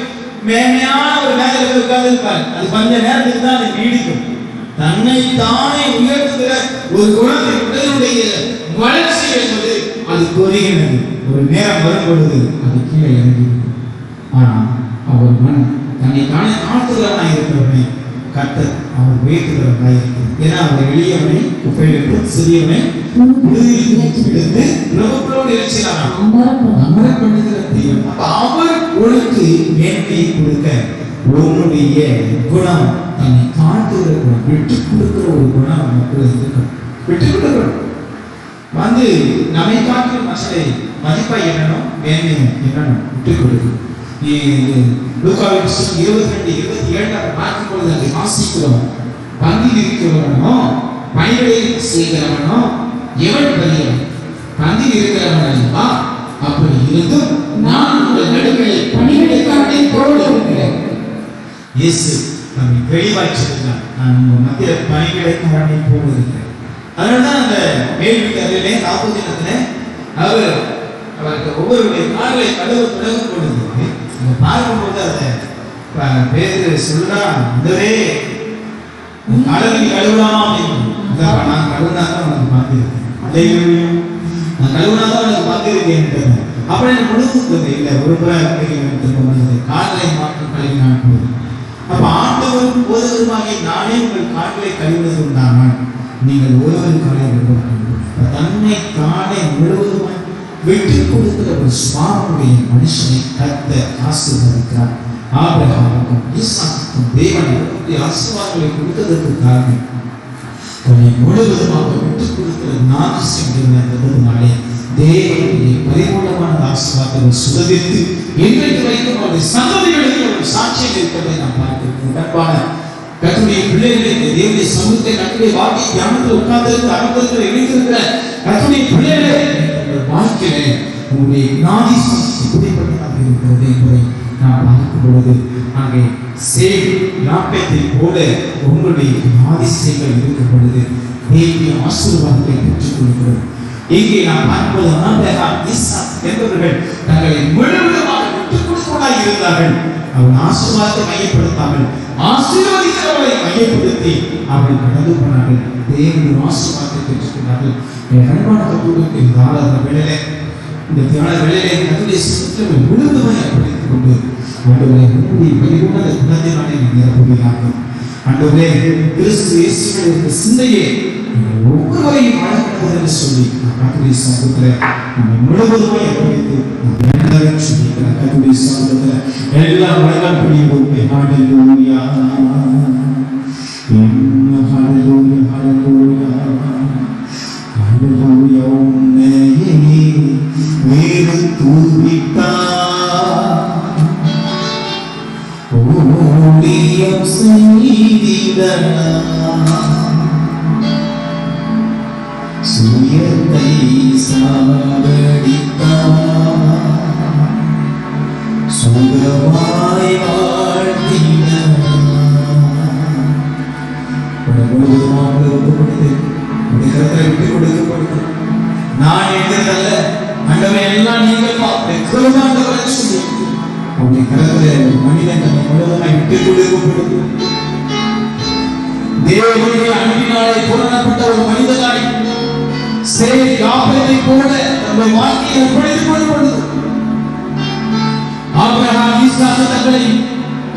மேன்மையான ஒரு மேலே உட்கார்ந்து இருப்பாரு. அது கொஞ்ச நேரத்துக்கு தான் அது நீடிக்கும். தன்னைத்தானே உயர்த்துகிற ஒரு குணத்தை உடலுடைய வளர்ச்சி என்பது அது பொறுகிறது. ஒரு நேரம் வரும் பொழுது அது கீழே இறங்கிவிடும். ஆனால் அவர் மண் தன்னை தாழ்த்துகிறவனாய் இருக்கிறவனை கர்த்தர் அவர் உயர்த்துகிறவனாய் இருக்கிறார். ஏன்னா அவர் எளியவனை குப்பையிலிருந்து சிறியவனை விடுத்து பிரபுக்களோடு இருக்கிறார். அமர பண்ணுகிற தெய்வம். அப்ப அவர் உனக்கு மேன்மையை கொடுக்க உன்னுடைய குணம் தன்னை தாழ்த்துகிற குணம், விட்டு கொடுக்கிற ஒரு குணம் நமக்கு இருக்கணும். விட்டு கொடுக்கணும். வந்து நம்மை காக்கிற மக்களை மதிப்பா எண்ணணும், மேன்மை எண்ணணும், விட்டு கொடுக்கணும். லூக்காவின் புத்தகம் 22:27 பார்க்கும் பொழுது அதை வாசிக்கிறோம். பந்தியில் இருக்கிறவனோ பணிகளை செய்கிறவனோ எவன் பெரியவன்? பந்தியில் இருக்கிறவன் அல்லவா? அப்படி இருந்தும் நான் உங்கள் நடுவே பணிவிடைக்காரனை போல இருக்கிறேன். இயேசு நம்மை தெளிவாய் சொல்கிறார், நான் உங்கள் மத்தியில் பணிவிடைக்காரனை போல இருக்கிறேன். அதனால்தான் அந்த மேல் வீட்டிலே 40 தினத்திலே அவருக்கு ஒவ்வொருடைய கால்களை கழுவ தொடங்கும் பொழுது பார்க்கும்போது அதை பேரு சொல்றா, இந்தவே கடலில் கழுவலாம் நான் கழுவுனாதான் உனக்கு பார்த்துருக்கேன், அலையும் நான் கழுவுனாதான் உனக்கு பார்த்துருக்கேன். அப்படி எனக்கு முழுக்க இல்லை, ஒரு முறை கால்களை மாற்றம் கழுவினான் போது. அப்ப ஆண்டவரும் போதவருமாகிய நானே உங்கள் கால்களை கழுவுவது உண்டானால் நீங்கள் ஒருவர் காலை தன்னை காலை முழுவதுமாய் விட்டு கொடுக்கிற ஒரு சுவாமியுடைய மனுஷனை கர்த்தர் ஆசீர்வதிக்கிறார். ஆபிரகாமுக்கும் ஈசாக்குக்கும் தேவன் ஆசீர்வாதங்களை கொடுத்ததற்கு காரணம் தன்னை முழுவதுமாக விட்டு கொடுக்கிற நாளே தேவனுடைய பரிபூர்ணமான ஆசீர்வாதத்தை சுதந்திரித்து இன்றைக்கு வரைக்கும் அவருடைய சந்ததிகளுக்கு ஒரு சாட்சியம் இருப்பதை நாம் பார்க்கிறோம். கற்பான கர்த்தருடைய பிள்ளைகளை தேவனுடைய சமூகத்தை கர்த்தருடைய வாக்கை தியானத்தில் உட்கார்ந்திருக்கிற அனுபவத்தில் இணைந்திருக்கிற கர்த்தருடைய பிள்ளைகளை வாழ்க்கையிலே உங்களுடைய குணாதிசயம் எப்படிப்பட்டதாக இருக்கிறது என்பதை நாம் பார்க்கும் பொழுது அங்கே லாபத்தை போல உங்களுடைய குணாதிசயங்கள் இருக்கும் பொழுது தேவனுடைய ஆசீர்வாதத்தை பெற்றுக் கொள்கிறோம். இங்கே நாம் பார்ப்பது ஆபிரகாம் ஈசாக் என்பவர்கள் தங்களை முழுவதுமாக விட்டுக் கொடுப்பவர்களாய் இருந்தார்கள். அவன் ஆசீர்வாதத்தை மையப்படுத்தாமல் ஆசீர்வதிக்கிறவர்களை மையப்படுத்தி அவர்கள் கடந்து போனார்கள். தேவனுடைய ஆசீர்வாதத்தை பெற்றுக் கொண்டார்கள். அன்பான கருத்துக்கள் இந்த வேளையிலே இந்த தியான வேளையிலே கர்த்தருடைய சித்தத்தை முழுவதுமாய் படித்துக் கொண்டு ஆண்டவரே உங்களுடைய பரிபூர்ண குணத்தினாலே நிரப்புவீராக. ஆண்டவரே கிறிஸ்து இயேசுவின் சிந்தையை ஒவ்வொருவரையும் வழங்குவது என்று சொல்லி கர்த்தருடைய சமூகத்தில் நம்ம முழுவதுமாய் அர்ப்பணித்து எல்லாரும் சொல்லிக்கிறேன். கர்த்தருடைய சமூகத்தில் எல்லாம் வழங்கப் புரியும். ஹல்லேலூயா ஹல்லேலூயா ஹல்லேலூயா ஹல்லேலூயா. உன்னையே வேறு தூவிட்டார் ஊழியம் செய்திடலாம், சுயத்தை சாவடித்தார் சுகமாய் வாழ்த்தினார். விட்டு கொடுக்கப்படுது. நான் எங்கதல்ல ஆண்டவரே, எல்லாம் நீங்கள் பார்த்து சொல்லி அவருடைய கரத்தில் மனிதன் தன்னை முழுவதுமாய் விட்டு கொடுக்கப்படுது. தேவனுடைய அன்பினாலே பூரணப்பட்ட ஒரு மனிதனாய் யாபேத்தை போல நம்முடைய வாழ்க்கையை அர்ப்பணித்துக் கொள்வது. ஆபிரகாம் ஈசாக்கு தங்களை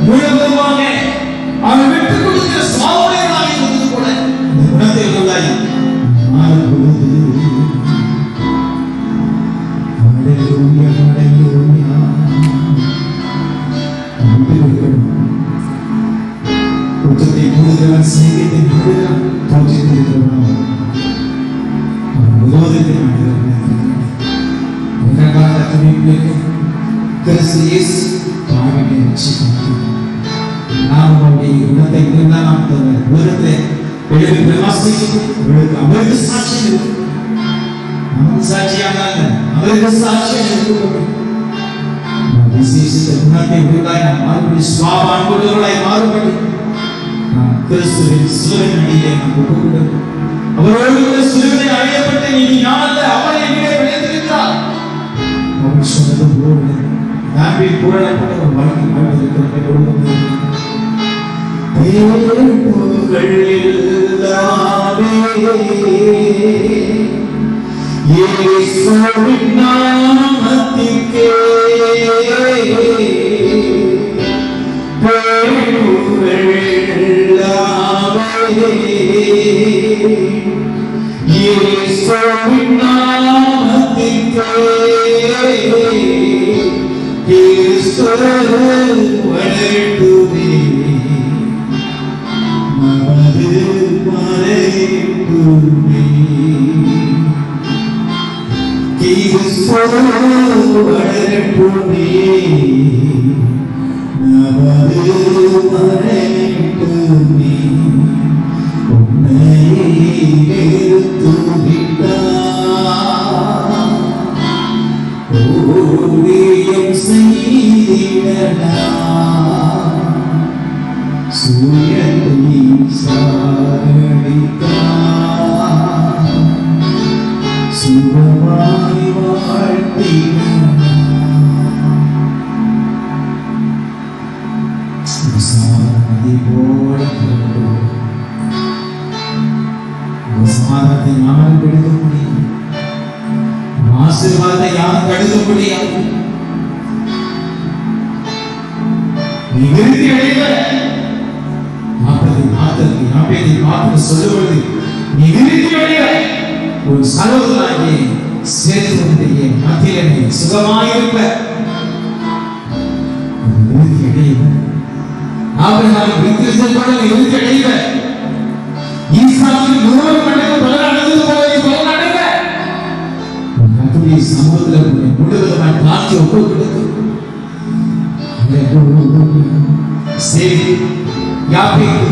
முழுவதுமாக அவன் விட்டுக் கொடுக்கிற சுவாமியனாக இருந்தது போல இந்த குணத்தை உள்ளாய் மாறும் பொழுது ஹல்லேலூயா ஹல்லேலூயா விட்டுக் கொடுக்கணும். உச்சத்தை மூடுகிறவன் சிங்கத்தை மூடுகிறான், தோற்றத்தை இருக்கிறவன் விரோதத்தை கிறிஸ்து இயேசு பாவிகளை ரட்சித்தார். நாம் அவருடைய குணத்தை இருந்தால் நாம் உலகத்தை எழுதி பிரகாசிக்கும். அவருக்கு சாட்சியம் இருக்கு, நமக்கு சாட்சியாக அவருக்கு சாட்சியம் இருக்கு. விசேஷித்த குணத்தை உண்டாய் நாம் மாறுபடி சுவாபான் கொள்வர்களாய் மாறுபடி நாம் கிறிஸ்துவின் சிலுவையின் அடியிலே நாம் ஒப்புக்கொள்கிறோம். அவரோடு சிலுவையை அடையப்பட்ட நீ யார்? அவரை எங்கே விளைந்திருக்கிறார்? அவர் சொன்னது போல நாம்பில் பூரணப்பட்ட ஒரு வாழ்க்கை வாழ்வதற்கு இயேசுவின் நாமத்திற்கே இயேசுவின் நாமத்திற்கே கிறிஸ்து வளரட்டுமே நமது மறைக்குமே கிறிஸ்து வளரட்டுமே நமது மறைக்குமே உன்னை ஊழியம் செய்திடனா சூரியனை சாரடித்தா சுகமாய் வாழ்த்தினா சாரதி போல சமாதானத்தை யாரும் கெடுக்க முடியாது, ஆசீர்வாதத்தை யாரும் தடுக்க முடியாது. நீ விருத்தி அடைவ 40 சொல்லுவது நீ விருத்தி அடைவ ஒரு சகோதரனாகிய சேர்த்துடைய மத்தியில நீ சுகமாயிருப்ப. விருத்தி அடைவ ஆபிரகாம் விருத்தி அடைவ ஈசாக்கின் 100 மடங்கு பலனடைந்தது போல நீ பலனடைவ. கர்த்தருடைய சமூகத்தில் முழுவதுமாய் தாழ்த்தி ஒப்புக் கொடுத்து சரி யாப்பேக்கு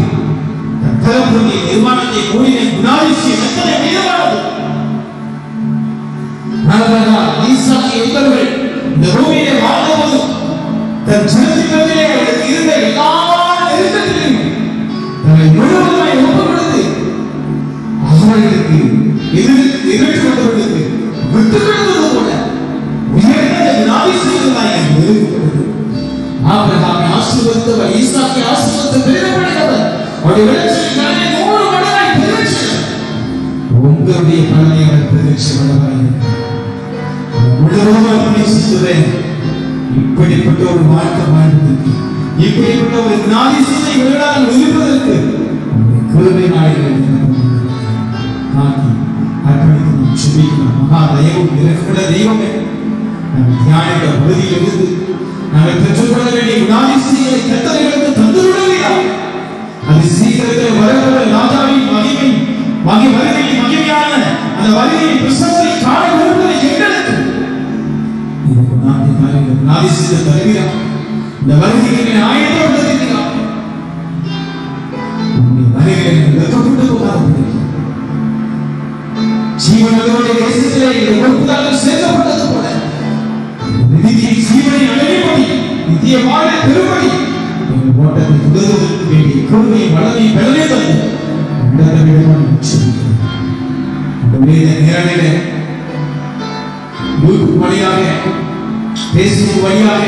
தகப்பனுடைய நிர்மாணத்தை கூடின குணாதிசயம் எத்தனை உயர்வானது. ஈசாக்கு என்பவர்கள் இந்த பூமியிலே வாழ்ந்தபோது தன் ஜனத்திலே அவர்களுக்கு இருந்த எல்லா நெருக்கத்திலையும் தன்னை முழுவதுமாய் ஒப்புக் கொடுத்து அவர்களுக்கு எதிர்த்து விட்டு கொடுத்தது போல உயர்ந்த குணாதிசயங்களாய் நிறுவப்பட்டது. ஆபிரகாமை ஆசீர்வதித்தவர், ஈசாக்கை ஆசீர்வதித்து பெருமைப்படுத்தவர், அவருடைய விளைச்சலின் பலனை 100 மடங்காய் பெருகச் செய்தார். உங்களுடைய பலனை அவர் பெருகச் செய்வார். முழுவதுமாக நேசித்துவேன். இப்படிப்பட்ட ஒரு வாழ்க்கை வாழ்வதற்கு, இப்படிப்பட்ட ஒரு குணாதிசயத்தை விளையாட இருப்பதற்கு கிருபை நாளில் அர்ப்பணித்து சுபிக்கலாம். மகா தெய்வம் இறக்கப்பட தெய்வமே, நம்ம தியானிக்க பகுதியிலிருந்து நாங்கள் பெற்றுக்கொள்ள வேண்டிய குணாதிசயங்களை கர்த்தருக்கு தந்துவிடுவீர்கள். அது சீக்கிரத்தில் வரவுள்ள ராஜாவின் மகிமையான அந்த வருகையை பிரசவத்தை காண விரும்புகிற எங்களுக்கு இந்த குணாதிசயத்தை தருகிறார். இந்த வருகையை ஆயத்தப்படுத்துகிறார். உங்களுடைய வருகையை வெட்கப்பட்டு போகாது. ஜீவனோடு தேசத்திலே ஒப்புதல் சேர்க்கப்பட்டது போல நித்திய ஜீவனை அடையும்படி, நித்திய வாழ்வை பெறும்படி எங்கள் ஓட்டத்தை தொடர்வதற்கு வேண்டிய கருணை வளமை பெறவே தந்து உடனடியாக உச்சரிக்கிறோம். நேரடியில யூடியூப் வழியாக, பேஸ்புக் வழியாக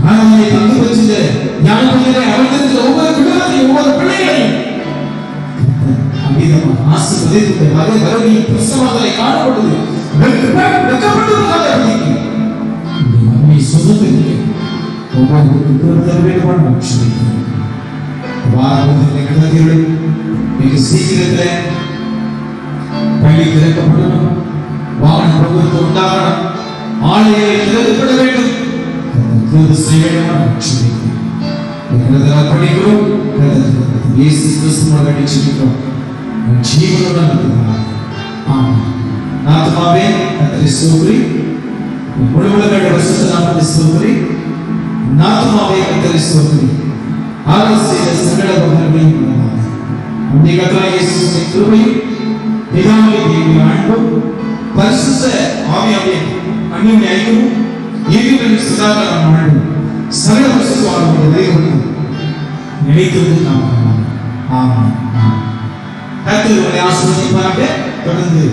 ஆனந்தத்தை தந்து வச்சிருந்த ஞானத்திலே அவர்களுக்கு ஒவ்வொரு குடும்பத்தையும் ஒவ்வொரு பிள்ளைகளையும் ஆசீர்வதித்து அதே வருகையின் பிரசவங்களை காணப்படுது. வெட்கப்பட்டு சொந்தத்திற்கு மிக சீக்கிரத்தில் பள்ளி திறக்கப்படணும், வாகன போக்குவரத்து உண்டாகணும், ஆலயங்களை திறக்கப்பட வேண்டும். படிக்கிறோம் இயேசு கிறிஸ்துவோட ஜீவிக்கிறோம். ஜீவனுடன் இருக்கிறார். ஆமாம், ஆத்மாவே கர்த்தரை ஸ்தோத்திரி, முழுவதும் பரிசுத்த நாமத்தை ஸ்தோத்திரி. ஆத்மாவே கர்த்தரை ஸ்தோத்திரி. ஆலோசித்த சகல உபகாரங்களையும் உள்ளதாக நம்முடைய கர்த்தராகிய இயேசுவின் கிருபையும் பிதாவின் தேவனுடைய அன்பும் பரிசுத்த ஆவியானவருடைய அன்பின் ஐக்கியமும் இயேசுவின் சதாகாலம் வாழ்வும் சகல பரிசுத்தவான்களுடைய தயவுகளும் நிலைத்திருந்து நாம் ஆமென். கர்த்தர் உங்களை ஆசீர்வதிப்பாராக. தொடர்ந்து